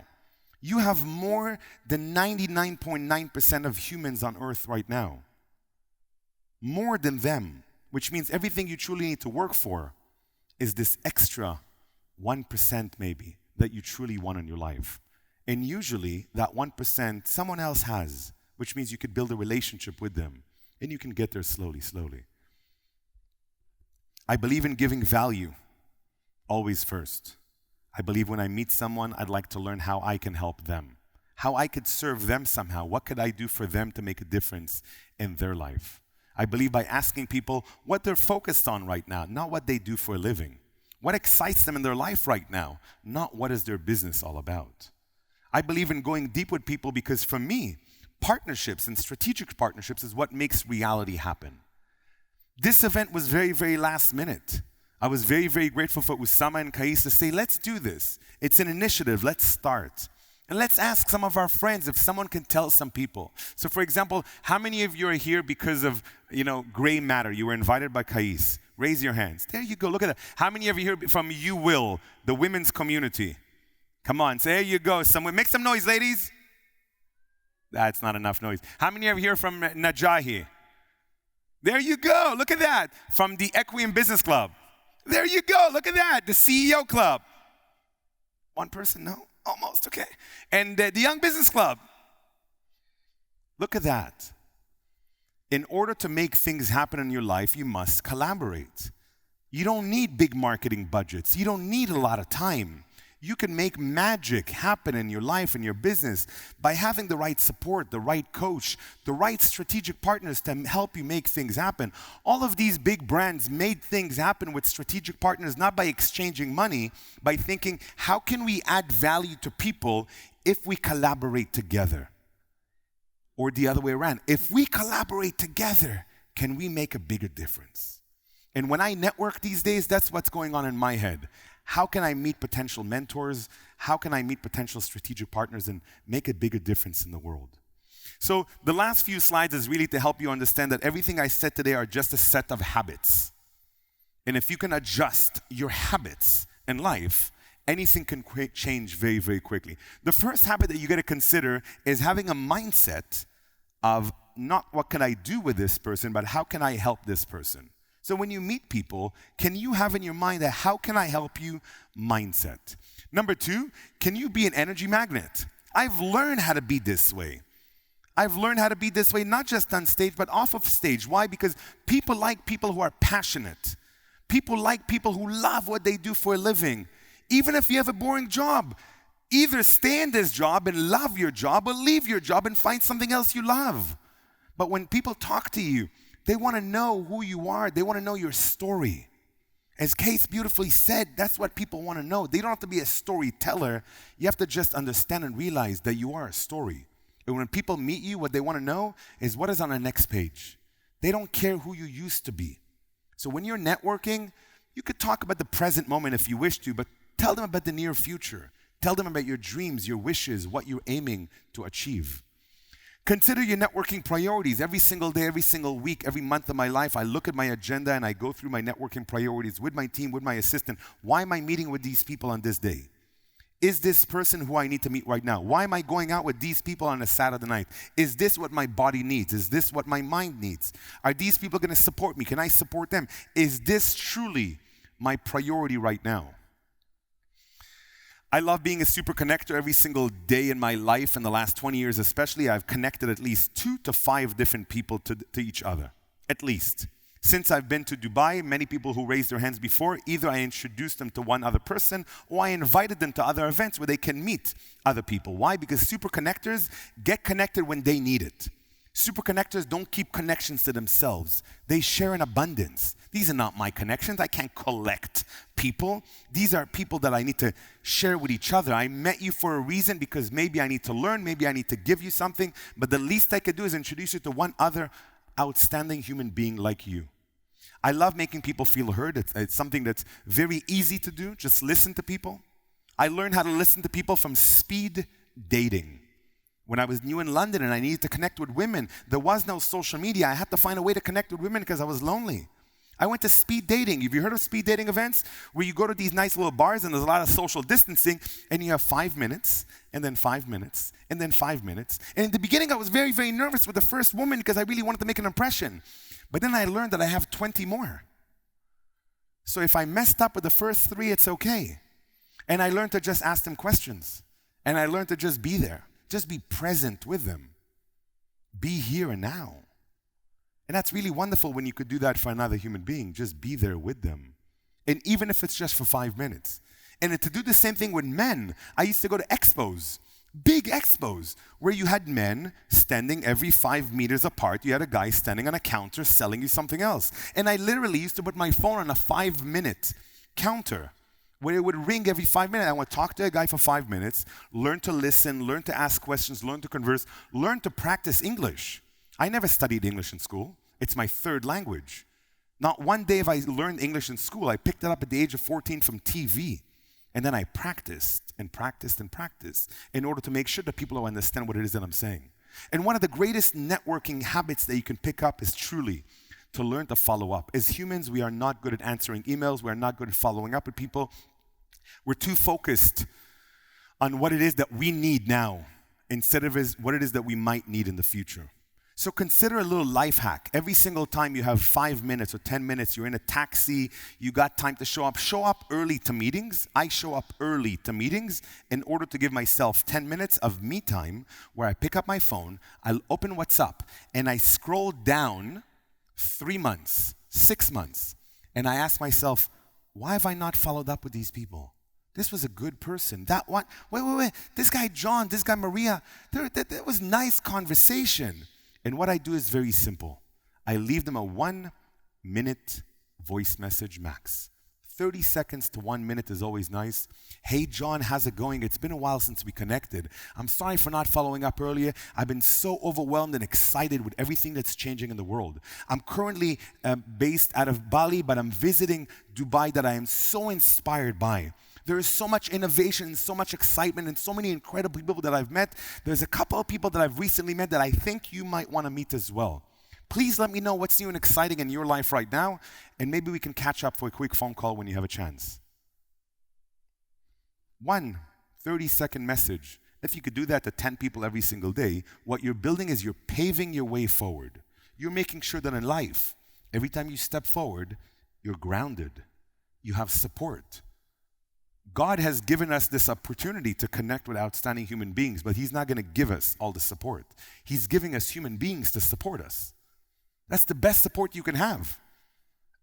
You have more than 99.9% of humans on earth right now. More than them, which means everything you truly need to work for is this extra 1% maybe that you truly want in your life. And usually that 1% someone else has, which means you could build a relationship with them and you can get there slowly, slowly. I believe in giving value always first. I believe when I meet someone, I'd like to learn how I can help them, how I could serve them somehow. What could I do for them to make a difference in their life? I believe by asking people what they're focused on right now, not what they do for a living. What excites them in their life right now, not what is their business all about. I believe in going deep with people because for me, partnerships and strategic partnerships is what makes reality happen. This event was very, very last minute. I was very, very grateful for Usama and Kais to say, let's do this. It's an initiative, let's start. And let's ask some of our friends if someone can tell some people. So for example, how many of you are here because of, gray matter? You were invited by Kais. Raise your hands. There you go, look at that. How many of you here from You Will, the women's community? Come on, so there you go. Make some noise, ladies. That's not enough noise. How many are here from Najahi? There you go, look at that. From the Equium Business Club. There you go, look at that, the CEO Club. One person, no? Almost, okay. And the Young Business Club. Look at that. In order to make things happen in your life, you must collaborate. You don't need big marketing budgets. You don't need a lot of time. You can make magic happen in your life and your business by having the right support, the right coach, the right strategic partners to help you make things happen. All of these big brands made things happen with strategic partners, not by exchanging money, by thinking, how can we add value to people if we collaborate together? Or the other way around, if we collaborate together, can we make a bigger difference? And when I network these days, that's what's going on in my head. How can I meet potential mentors? How can I meet potential strategic partners and make a bigger difference in the world? So the last few slides is really to help you understand that everything I said today are just a set of habits. And if you can adjust your habits in life, anything can change very, very quickly. The first habit that you got to consider is having a mindset of not what can I do with this person, but how can I help this person? So when you meet people, can you have in your mind a how can I help you mindset? Number two, can you be an energy magnet? I've learned how to be this way. I've learned how to be this way, not just on stage, but off of stage. Why? Because people like people who are passionate. People like people who love what they do for a living. Even if you have a boring job, either stay in this job and love your job or leave your job and find something else you love. But when people talk to you, they want to know who you are. They want to know your story. As Kais beautifully said, that's what people want to know. They don't have to be a storyteller. You have to just understand and realize that you are a story. And when people meet you, what they want to know is what is on the next page. They don't care who you used to be. So when you're networking, you could talk about the present moment if you wish to, but Tell them about the near future. Tell them about your dreams, your wishes, what you're aiming to achieve. Consider your networking priorities. Every single day, every single week, every month of my life, I look at my agenda and I go through my networking priorities with my team, with my assistant. Why am I meeting with these people on this day? Is this person who I need to meet right now? Why am I going out with these people on a Saturday night? Is this what my body needs? Is this what my mind needs? Are these people going to support me? Can I support them? Is this truly my priority right now? I love being a super connector. Every single day in my life, in the last 20 years especially, I've connected at least 2 to 5 different people to each other, at least. Since I've been to Dubai, many people who raised their hands before, either I introduced them to one other person or I invited them to other events where they can meet other people. Why? Because super connectors get connected when they need it. Super connectors don't keep connections to themselves. They share in abundance. These are not my connections. I can't collect people. These are people that I need to share with each other. I met you for a reason because maybe I need to learn, maybe I need to give you something, but the least I could do is introduce you to one other outstanding human being like you. I love making people feel heard. It's something that's very easy to do. Just listen to people. I learned how to listen to people from speed dating. When I was new in London and I needed to connect with women, there was no social media. I had to find a way to connect with women because I was lonely. I went to speed dating. Have you heard of speed dating events? Where you go to these nice little bars and there's a lot of social distancing and you have 5 minutes and then 5 minutes and then 5 minutes. And in the beginning I was very, very nervous with the first woman because I really wanted to make an impression. But then I learned that I have 20 more. So if I messed up with the first 3, it's okay. And I learned to just ask them questions. And I learned to just be there. Just be present with them. Be here and now. And that's really wonderful when you could do that for another human being. Just be there with them. And even if it's just for 5 minutes. And to do the same thing with men, I used to go to expos. Big expos, where you had men standing every 5 meters apart. You had a guy standing on a counter selling you something else. And I literally used to put my phone on a 5-minute counter where it would ring every 5 minutes. I would talk to a guy for 5 minutes, learn to listen, learn to ask questions, learn to converse, learn to practice English. I never studied English in school. It's my 3rd language. Not one day have I learned English in school. I picked it up at the age of 14 from TV. And then I practiced and practiced and practiced in order to make sure that people will understand what it is that I'm saying. And one of the greatest networking habits that you can pick up is truly to learn to follow up. As humans, we are not good at answering emails. We are not good at following up with people. We're too focused on what it is that we need now instead of what it is that we might need in the future. So consider a little life hack. Every single time you have 5 minutes or 10 minutes, you're in a taxi, you got time to show up early to meetings. I show up early to meetings in order to give myself 10 minutes of me time where I pick up my phone, I'll open WhatsApp, and I scroll down 3 months, 6 months, and I ask myself, why have I not followed up with these people? This was a good person. That one, wait. This guy John, this guy Maria, there was nice conversation. And what I do is very simple. I leave them a 1-minute voice message max. 30 seconds to 1 minute is always nice. Hey, John, how's it going? It's been a while since we connected. I'm sorry for not following up earlier. I've been so overwhelmed and excited with everything that's changing in the world. I'm currently based out of Bali, but I'm visiting Dubai that I am so inspired by. There is so much innovation and so much excitement and so many incredible people that I've met. There's a couple of people that I've recently met that I think you might want to meet as well. Please let me know what's new and exciting in your life right now, and maybe we can catch up for a quick phone call when you have a chance. 1 30-second message. If you could do that to 10 people every single day, what you're building is you're paving your way forward. You're making sure that in life, every time you step forward, you're grounded. You have support. God has given us this opportunity to connect with outstanding human beings, but He's not going to give us all the support. He's giving us human beings to support us. That's the best support you can have.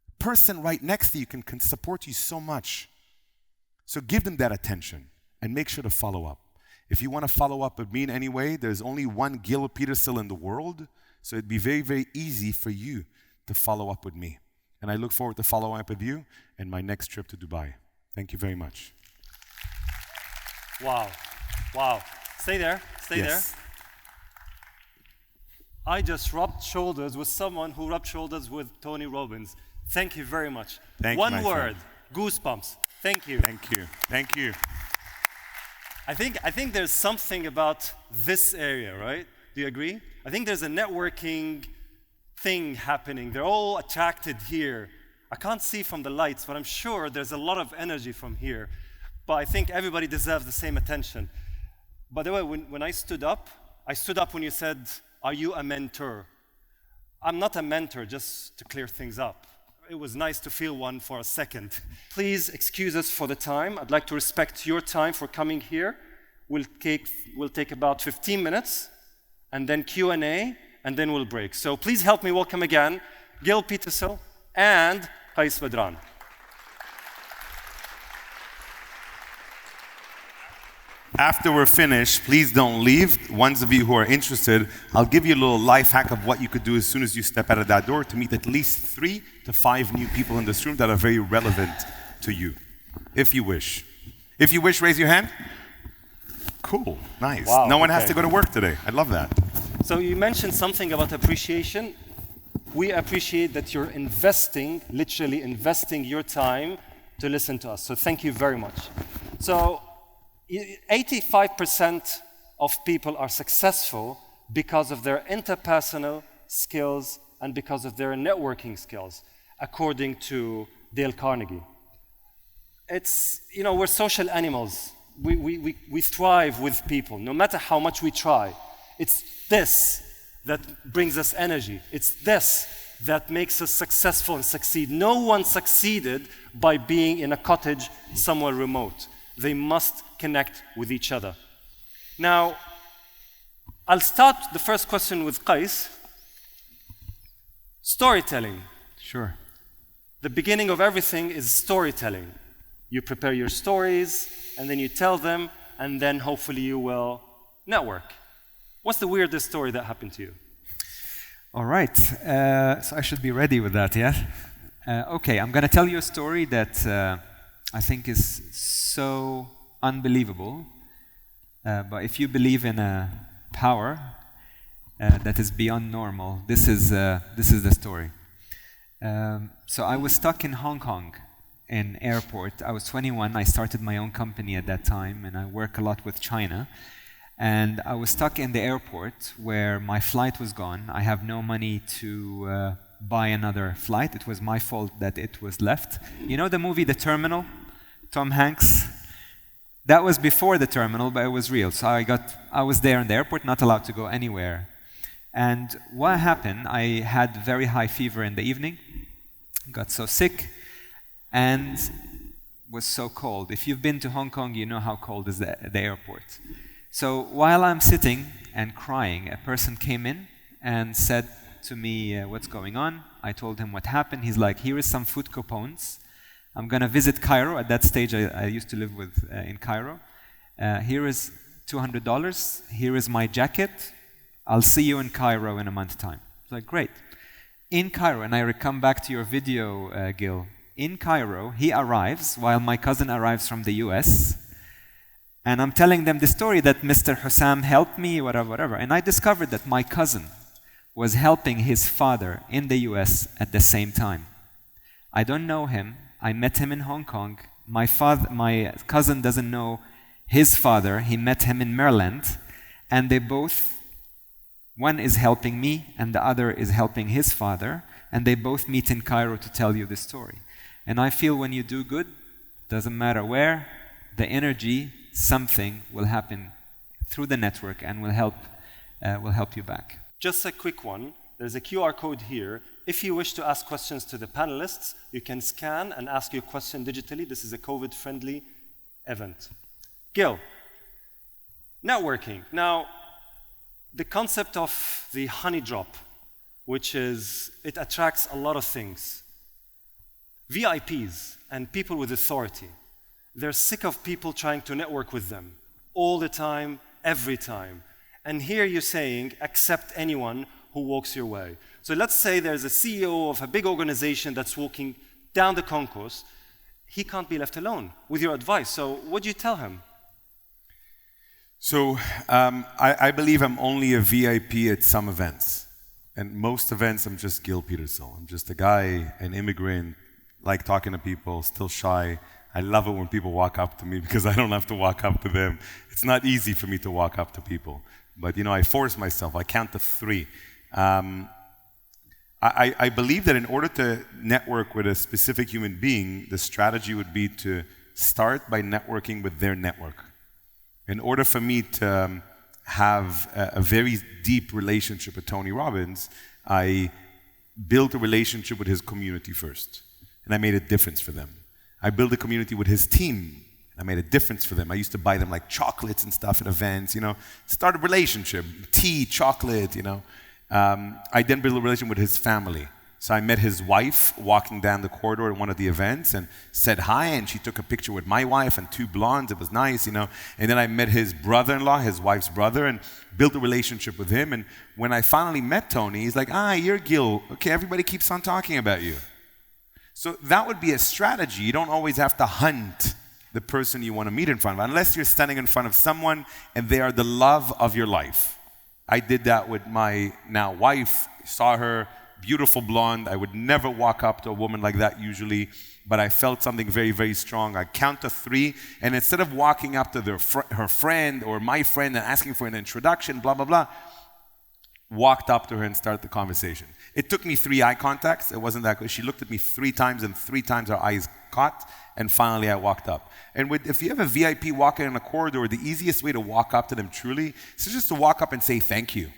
A person right next to you can support you so much. So give them that attention and make sure to follow up. If you want to follow up with me in any way, there's only one Gil Petersil in the world, so it'd be very, very easy for you to follow up with me. And I look forward to following up with you in my next trip to Dubai. Thank you very much. Wow. Stay there. Yes. I just rubbed shoulders with someone who rubbed shoulders with Tony Robbins. Thank you very much. Thank you, One my word, friend. goosebumps. Thank you. Thank you. Thank you. I think there's something about this area, right? Do you agree? I think there's a networking thing happening. They're all attracted here. I can't see from the lights, but I'm sure there's a lot of energy from here. But I think everybody deserves the same attention. By the way, when I stood up when you said, "Are you a mentor?" I'm not a mentor, just to clear things up. It was nice to feel one for a second. Please excuse us for the time. I'd like to respect your time for coming here. We'll take about 15 minutes, and then Q&A, and then we'll break. So please help me welcome again Gil Petersil and Kais Badran. After we're finished, please don't leave. Ones of you who are interested, I'll give you a little life hack of what you could do as soon as you step out of that door to meet at least 3 to 5 new people in this room that are very relevant to you, if you wish. If you wish, raise your hand. Cool, nice. Wow, no one okay. has to go to work today. I love that. So you mentioned something about appreciation. We appreciate that you're literally investing your time to listen to us. So thank you very much. So 85% of people are successful because of their interpersonal skills and because of their networking skills, according to Dale Carnegie. We're social animals. We thrive with people, no matter how much we try. It's this that brings us energy. It's this that makes us successful and succeed. No one succeeded by being in a cottage somewhere remote. They must connect with each other. Now, I'll start the first question with Kais. Storytelling. Sure. The beginning of everything is storytelling. You prepare your stories, and then you tell them, and then hopefully you will network. What's the weirdest story that happened to you? All right. So I should be ready with that, yeah? Okay, I'm going to tell you a story that I think is so unbelievable. But if you believe in a power that is beyond normal, this is the story. So I was stuck in Hong Kong in airport. I was 21. I started my own company at that time, and I work a lot with China. And I was stuck in the airport where my flight was gone. I have no money to buy another flight. It was my fault that it was left. You know the movie The Terminal? Tom Hanks? That was before The Terminal, but it was real. So I was there in the airport, not allowed to go anywhere. And what happened, I had very high fever in the evening, got so sick, and was so cold. If you've been to Hong Kong, you know how cold is the airport. So while I'm sitting and crying, a person came in and said to me, what's going on? I told him what happened. He's like, here is some food coupons. I'm going to visit Cairo. At that stage, I used to live in Cairo. Here is $200. Here is my jacket. I'll see you in Cairo in a month's time. It's like, great. In Cairo, and I come back to your video, Gil. In Cairo, he arrives while my cousin arrives from the US. And I'm telling them the story that Mr. Hussam helped me, whatever. And I discovered that my cousin was helping his father in the US at the same time. I don't know him. I met him in Hong Kong. My cousin doesn't know his father. He met him in Maryland. And they both, one is helping me and the other is helping his father. And they both meet in Cairo to tell you the story. And I feel when you do good, doesn't matter where, the energy, something will happen through the network and will help you back. Just a quick one. There's a QR code here. If you wish to ask questions to the panelists, you can scan and ask your question digitally. This is a COVID-friendly event. Gil, networking. Now, the concept of the honey drop, which is, it attracts a lot of things. VIPs and people with authority. They're sick of people trying to network with them all the time, every time. And here you're saying, accept anyone who walks your way. So let's say there's a CEO of a big organization that's walking down the concourse. He can't be left alone with your advice. So what do you tell him? So I believe I'm only a VIP at some events. And most events, I'm just Gil Petersil. I'm just a guy, an immigrant, like talking to people, still shy. I love it when people walk up to me because I don't have to walk up to them. It's not easy for me to walk up to people. But, I force myself. I count to 3. I believe that in order to network with a specific human being, the strategy would be to start by networking with their network. In order for me to have a very deep relationship with Tony Robbins, I built a relationship with his community first, and I made a difference for them. I built a community with his team. I made a difference for them. I used to buy them like chocolates and stuff at events, Start a relationship, tea, chocolate, I then built a relationship with his family. So I met his wife walking down the corridor at one of the events and said hi, and she took a picture with my wife and 2 blondes. It was nice, And then I met his brother-in-law, his wife's brother, and built a relationship with him. And when I finally met Tony, he's like, you're Gil. Okay, everybody keeps on talking about you. So that would be a strategy. You don't always have to hunt the person you want to meet in front of, unless you're standing in front of someone and they are the love of your life. I did that with my now wife. Saw her, beautiful blonde. I would never walk up to a woman like that usually, but I felt something very, very strong. I count to 3, and instead of walking up to her friend or my friend and asking for an introduction, blah, blah, blah, walked up to her and started the conversation. It took me 3 eye contacts. It wasn't that good. She looked at me 3 times, and 3 times our eyes caught, and finally I walked up. And if you have a VIP walking in a corridor, the easiest way to walk up to them truly is just to walk up and say thank you,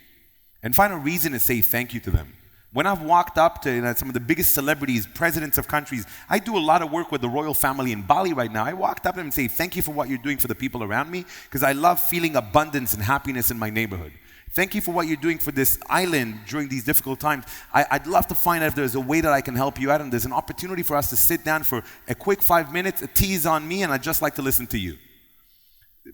and find a reason to say thank you to them. When I've walked up to some of the biggest celebrities, presidents of countries, I do a lot of work with the royal family in Bali right now. I walked up to them and say, thank you for what you're doing for the people around me, because I love feeling abundance and happiness in my neighborhood. Thank you for what you're doing for this island during these difficult times. I'd love to find out if there's a way that I can help you out, and there's an opportunity for us to sit down for a quick 5 minutes. A tea is on me, and I'd just like to listen to you.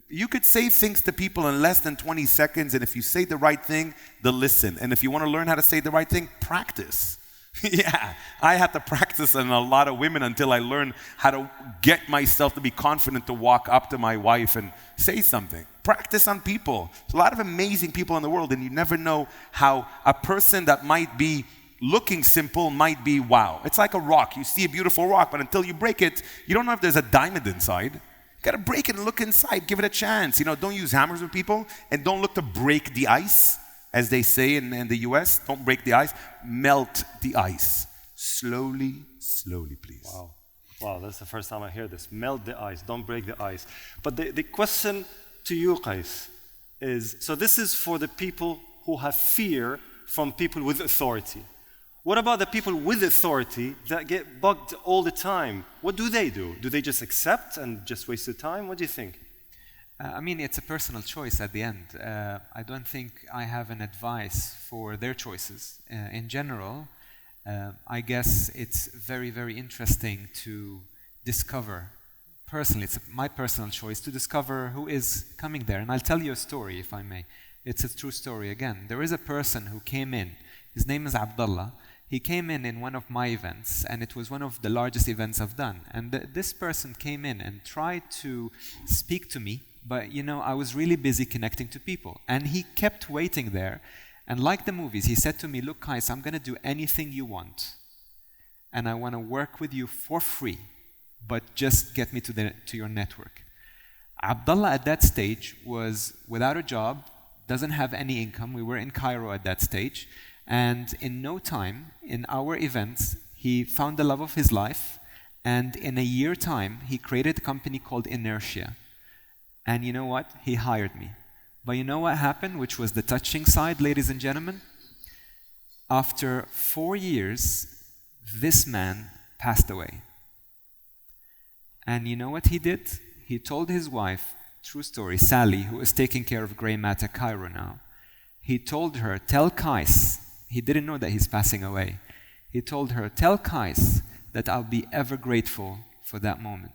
You could say things to people in less than 20 seconds, and if you say the right thing, they'll listen. And if you want to learn how to say the right thing, practice. Yeah, I had to practice on a lot of women until I learned how to get myself to be confident to walk up to my wife and say something. Practice on people. There's a lot of amazing people in the world, and you never know how a person that might be looking simple might be wow. It's like a rock. You see a beautiful rock, but until you break it, you don't know if there's a diamond inside. You gotta break it and look inside, give it a chance. Don't use hammers with people, and don't look to break the ice, as they say in the US. Don't break the ice, melt the ice. Slowly, slowly, please. Wow, that's the first time I hear this. Melt the ice, don't break the ice. But the question to you, Kais, is, so this is for the people who have fear from people with authority. What about the people with authority that get bugged all the time? What do? Do they just accept and just waste their time? What do you think? It's a personal choice at the end. I don't think I have an advice for their choices. In general, I guess it's very, very interesting to discover, personally, it's my personal choice, to discover who is coming there. And I'll tell you a story, if I may. It's a true story again. There is a person who came in. His name is Abdullah. He came in one of my events, and it was one of the largest events I've done. And this person came in and tried to speak to me, but I was really busy connecting to people. And he kept waiting there, and like the movies, he said to me, look, Kais, I'm going to do anything you want, and I want to work with you for free, but just get me to your network. Abdullah at that stage was without a job, doesn't have any income. We were in Cairo at that stage. And in no time, in our events, he found the love of his life. And in a year time, he created a company called Inertia. And you know what? He hired me. But you know what happened, which was the touching side, ladies and gentlemen? After 4 years, this man passed away. And you know what he did? He told his wife, true story, Sally, who is taking care of Grey Mat at Cairo now. He told her, tell Kais, he didn't know that he's passing away. He told her, tell Kais that I'll be ever grateful for that moment.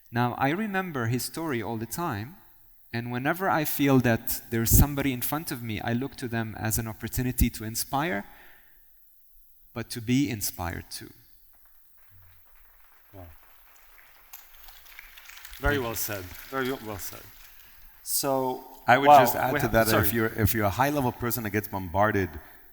Now, I remember his story all the time, and whenever I feel that there's somebody in front of me, I look to them as an opportunity to inspire, but to be inspired too. Wow. Very well said. Very well said. So I would just add to that, if you're a high-level person that gets bombarded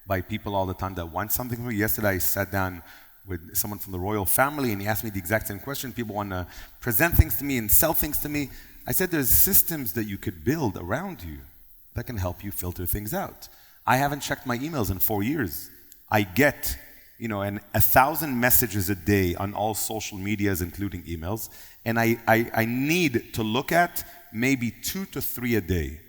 by people all the time that want something from you. Yesterday I sat down with someone from the royal family, and he asked me the exact same question. People want to present things to me and sell things to me. I said there's systems that you could build around you that can help you filter things out. I haven't checked my emails in 4 years. I get, 1,000 messages a day on all social medias, including emails, and I need to look at maybe 2 to 3 a day.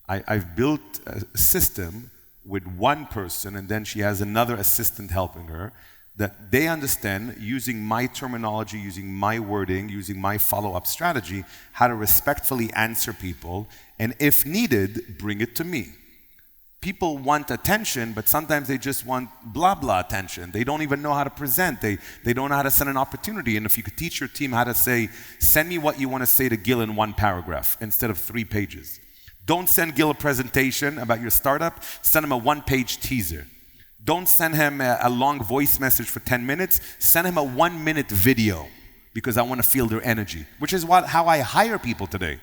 I've built a system with one person, and then she has another assistant helping her, that they understand, using my terminology, using my wording, using my follow-up strategy, how to respectfully answer people, and if needed, bring it to me. People want attention, but sometimes they just want blah blah attention. They don't even know how to present. They don't know how to send an opportunity. And if you could teach your team how to say, send me what you want to say to Gil in 1 paragraph instead of 3 pages. Don't send Gil a presentation about your startup. Send him a 1-page teaser. Don't send him a long voice message for 10 minutes. Send him a 1-minute video, because I want to feel their energy, which is how I hire people today.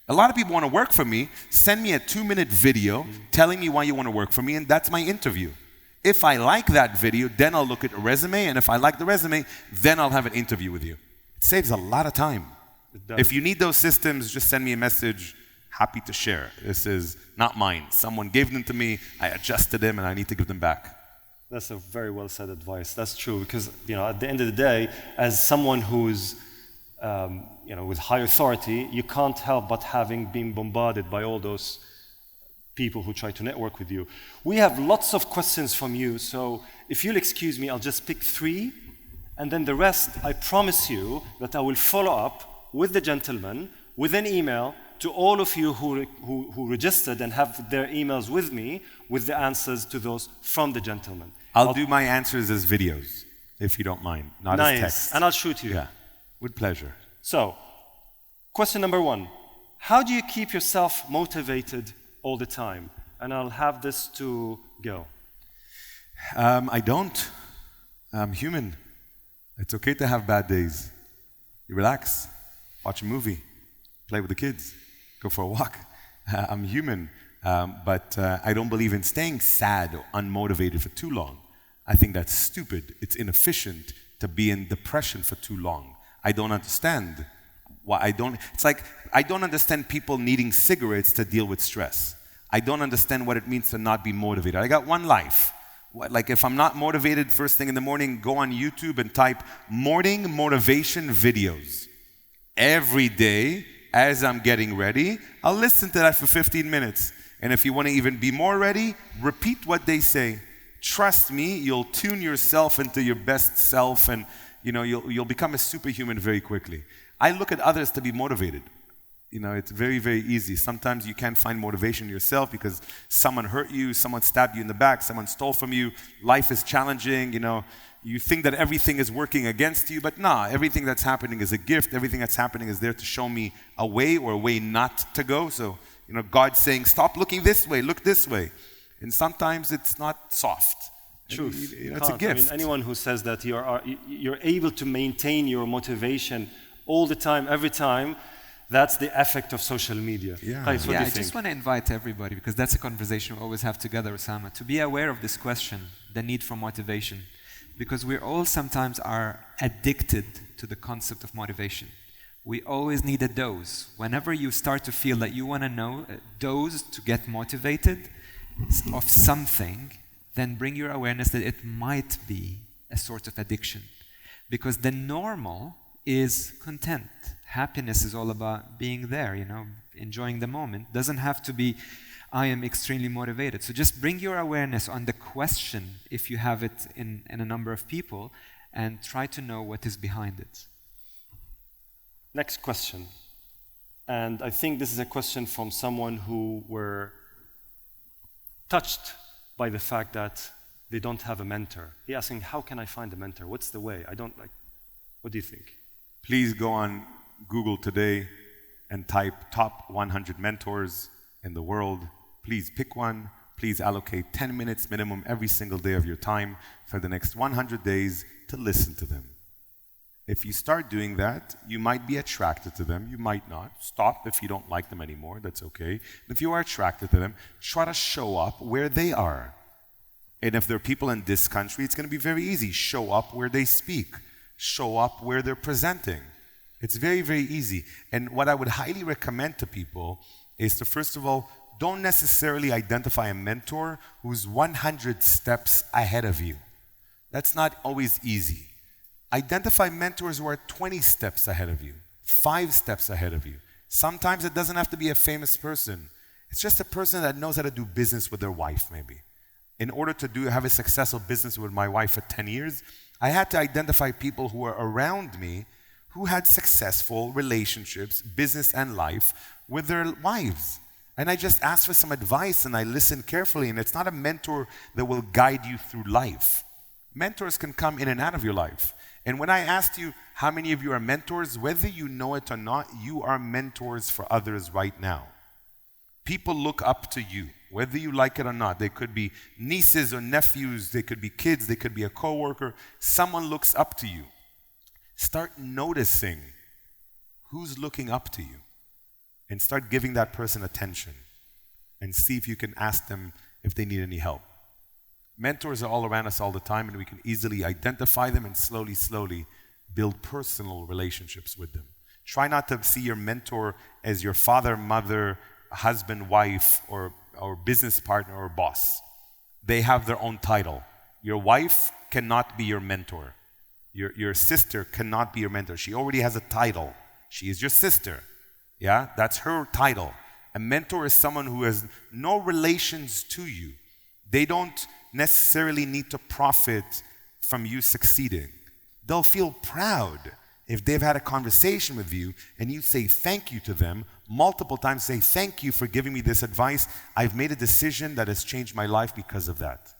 A lot of people want to work for me. Send me a 2-minute video telling me why you want to work for me, and that's my interview. If I like that video, then I'll look at a resume, and if I like the resume, then I'll have an interview with you. It saves a lot of time. If you need those systems, just send me a message. Happy to share. This is not mine. Someone gave them to me, I adjusted them, and I need to give them back. That's a very well said advice. That's true, because at the end of the day, as someone who's with high authority, you can't help but having been bombarded by all those people who try to network with you. We have lots of questions from you, so if you'll excuse me, I'll just pick 3, and then the rest, I promise you that I will follow up with the gentleman with an email to all of you who registered and have their emails with me with the answers to those from the gentleman. I'll do my answers as videos, if you don't mind, not as text. And I'll shoot you. Yeah, with pleasure. So, question number 1. How do you keep yourself motivated all the time? And I'll have this to go. I don't. I'm human. It's okay to have bad days. You relax, watch a movie, play with the kids, go for a walk. I'm human, but I don't believe in staying sad or unmotivated for too long. I think that's stupid. It's inefficient to be in depression for too long. I don't understand why it's like, I don't understand people needing cigarettes to deal with stress. I don't understand what it means to not be motivated. I got one life. Like, if I'm not motivated first thing in the morning, go on YouTube and type morning motivation videos. Every day, as I'm getting ready, I'll listen to that for 15 minutes. And if you want to even be more ready, repeat what they say. Trust me, you'll tune yourself into your best self, and you'll become a superhuman very quickly. I look at others to be motivated. It's very, very easy. Sometimes you can't find motivation yourself because someone hurt you, someone stabbed you in the back, someone stole from you, life is challenging, You think that everything is working against you, but nah, everything that's happening is a gift. Everything that's happening is there to show me a way or a way not to go. So, God's saying, stop looking this way, look this way. And sometimes it's not soft. Truth. It's a gift. Anyone who says that you're able to maintain your motivation all the time, every time, that's the effect of social media. Yeah, Kais, what do you I think? just want to invite everybody, because that's a conversation we always have together, Usama, to be aware of this question, the need for motivation. Because we all sometimes are addicted to the concept of motivation. We always need a dose. Whenever you start to feel that you want to know a dose to get motivated of something, then bring your awareness that it might be a sort of addiction. Because the normal is content. Happiness is all about being there, enjoying the moment. Doesn't have to be, I am extremely motivated. So just bring your awareness on the question, if you have it in a number of people, and try to know what is behind it. Next question. And I think this is a question from someone who were touched by the fact that they don't have a mentor. He's asking, how can I find a mentor? What's the way? What do you think? Please go on Google today and type top 100 mentors in the world. Please pick one. Please allocate 10 minutes minimum every single day of your time for the next 100 days to listen to them. If you start doing that, you might be attracted to them. You might not. Stop if you don't like them anymore. That's okay. If you are attracted to them, try to show up where they are. And if there are people in this country, it's going to be very easy. Show up where they speak. Show up where they're presenting. It's very, very easy. And what I would highly recommend to people is to, first of all, don't necessarily identify a mentor who's 100 steps ahead of you. That's not always easy. Identify mentors who are 20 steps ahead of you, 5 steps ahead of you. Sometimes it doesn't have to be a famous person. It's just a person that knows how to do business with their wife, maybe. In order to have a successful business with my wife for 10 years, I had to identify people who were around me who had successful relationships, business and life, with their wives. And I just asked for some advice and I listened carefully, and it's not a mentor that will guide you through life. Mentors can come in and out of your life. And when I asked you how many of you are mentors, whether you know it or not, you are mentors for others right now. People look up to you, whether you like it or not. They could be nieces or nephews, they could be kids, they could be a coworker. Someone looks up to you. Start noticing who's looking up to you and start giving that person attention and see if you can ask them if they need any help. Mentors are all around us all the time, and we can easily identify them and slowly, slowly build personal relationships with them. Try not to see your mentor as your father, mother, husband, wife, or business partner or boss. They have their own title. Your wife cannot be your mentor. Your sister cannot be your mentor. She already has a title. She is your sister. Yeah, that's her title. A mentor is someone who has no relations to you. They don't necessarily need to profit from you succeeding. They'll feel proud if they've had a conversation with you and you say thank you to them multiple times. Say, thank you for giving me this advice. I've made a decision that has changed my life because of that.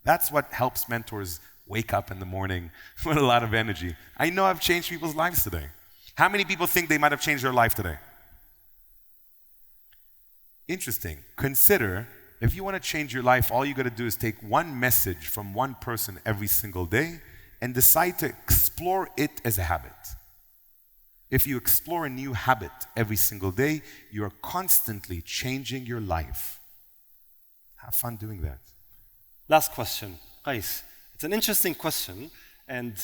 That's what helps mentors wake up in the morning with a lot of energy. I know I've changed people's lives today. How many people think they might have changed their life today? Interesting. Consider, if you want to change your life, all you got to do is take one message from one person every single day and decide to explore it as a habit. If you explore a new habit every single day, you are constantly changing your life. Have fun doing that. Last question, Kais. It's an interesting question, and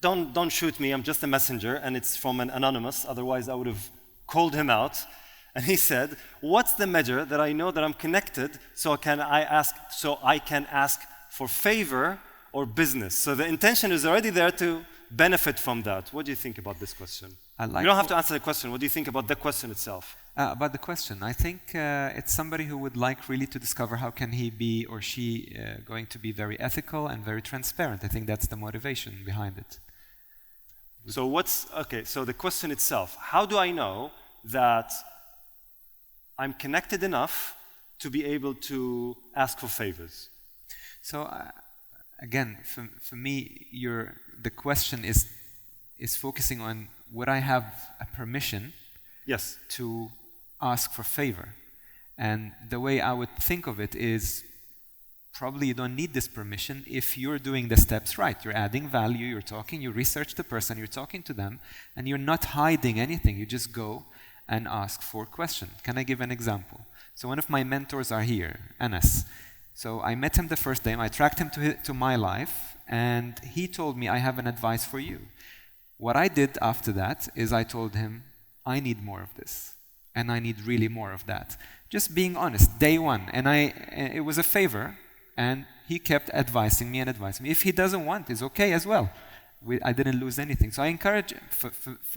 don't shoot me, I'm just a messenger, and it's from an anonymous, otherwise I would have called him out. And he said, what's the measure that I know that I'm connected so I can ask for favor or business? So the intention is already there to benefit from that. What do you think about this question? You don't have to answer the question. What do you think about the question itself? About the question, I think it's somebody who would like really to discover how can he be or she going to be very ethical and very transparent. I think that's the motivation behind it. So so the question itself, how do I know that I'm connected enough to be able to ask for favors? So again, for me, the question is focusing on would I have a permission to ask for favor? And the way I would think of it is probably you don't need this permission if you're doing the steps right. You're adding value, you're talking, you research the person, you're talking to them, and you're not hiding anything. You just go and ask for questions. Can I give an example? So one of my mentors are here, Anas. So I met him the first day, I tracked him to my life, and he told me, I have an advice for you. What I did after that is I told him, I need more of this, and I need really more of that. Just being honest, day one. And it was a favor, and he kept advising me. If he doesn't want, it's okay as well. I didn't lose anything. So I encourage,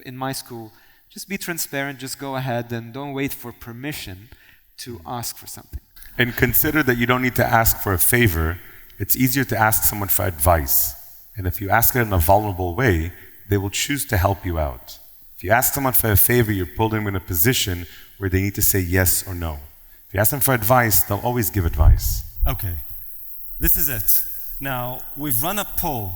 in my school, just be transparent, just go ahead and don't wait for permission to ask for something. And consider that you don't need to ask for a favor. It's easier to ask someone for advice. And if you ask it in a vulnerable way, they will choose to help you out. If you ask someone for a favor, you're putting them in a position where they need to say yes or no. If you ask them for advice, they'll always give advice. Okay, this is it. Now, we've run a poll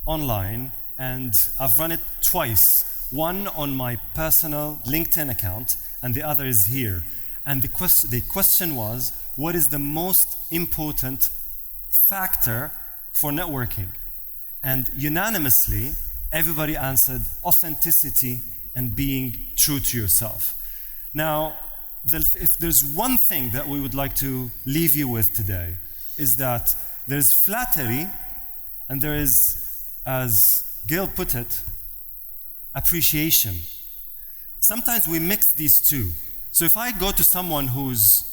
online, and I've run it twice. One on my personal LinkedIn account, and the other is here. And the question was, what is the most important factor for networking? And unanimously, everybody answered authenticity and being true to yourself. Now, if there's one thing that we would like to leave you with today, is that There's flattery, and there is, as Gil put it, appreciation. Sometimes we mix these two. So if I go to someone who's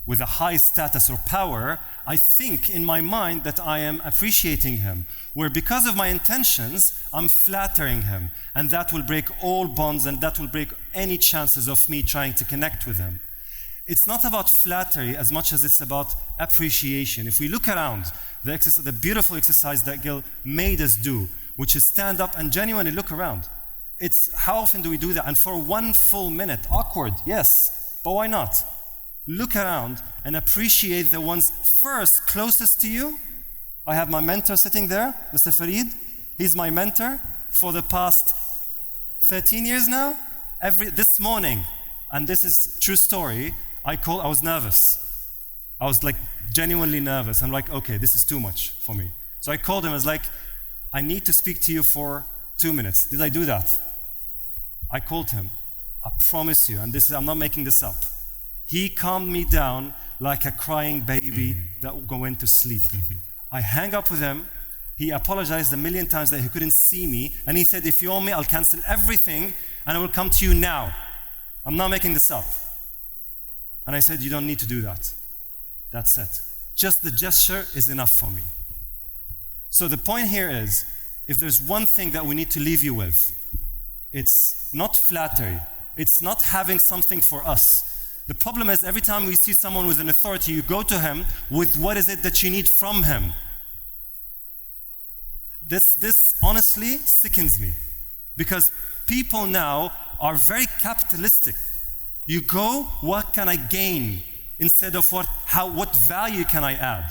with a high status or power, I think in my mind that I am appreciating him, where because of my intentions, I'm flattering him, and that will break all bonds, and that will break any chances of me trying to connect with him. It's not about flattery as much as it's about appreciation. If we look around, the beautiful exercise that Gil made us do, which is stand up and genuinely look around. It's how often do we do that? And for 1 full minute, awkward, yes, but why not? Look around and appreciate the ones first closest to you. I have my mentor sitting there, Mr. Farid. He's my mentor for the past 13 years now. This morning, and this is true story, I was nervous. I was like genuinely nervous. I'm like, okay, this is too much for me. So I called him, I was like, I need to speak to you for 2 minutes. Did I do that? I called him. I promise you, and I'm not making this up. He calmed me down like a crying baby that will go into sleep. I hang up with him. He apologized 1,000,000 times that he couldn't see me. And he said, if you owe me, I'll cancel everything and I will come to you now. I'm not making this up. And I said, you don't need to do that. That's it. Just the gesture is enough for me. So the point here is, if there's one thing that we need to leave you with, it's not flattery. It's not having something for us. The problem is every time we see someone with an authority, you go to him with what is it that you need from him. This honestly sickens me, because people now are very capitalistic. You go, what can I gain, instead of what value can I add?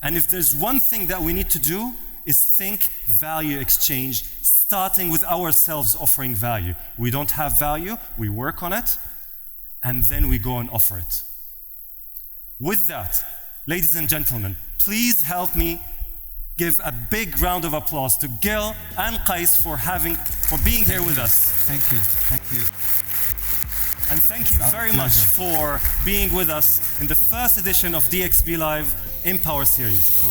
And if there's one thing that we need to do, is think value exchange, starting with ourselves offering value. We don't have value, we work on it, and then we go and offer it. With that, ladies and gentlemen, please help me give a big round of applause to Gil and Kais for being here with us. Thank you. Thank you. And thank you very much for being with us in the first edition of DXB Live Empower Series.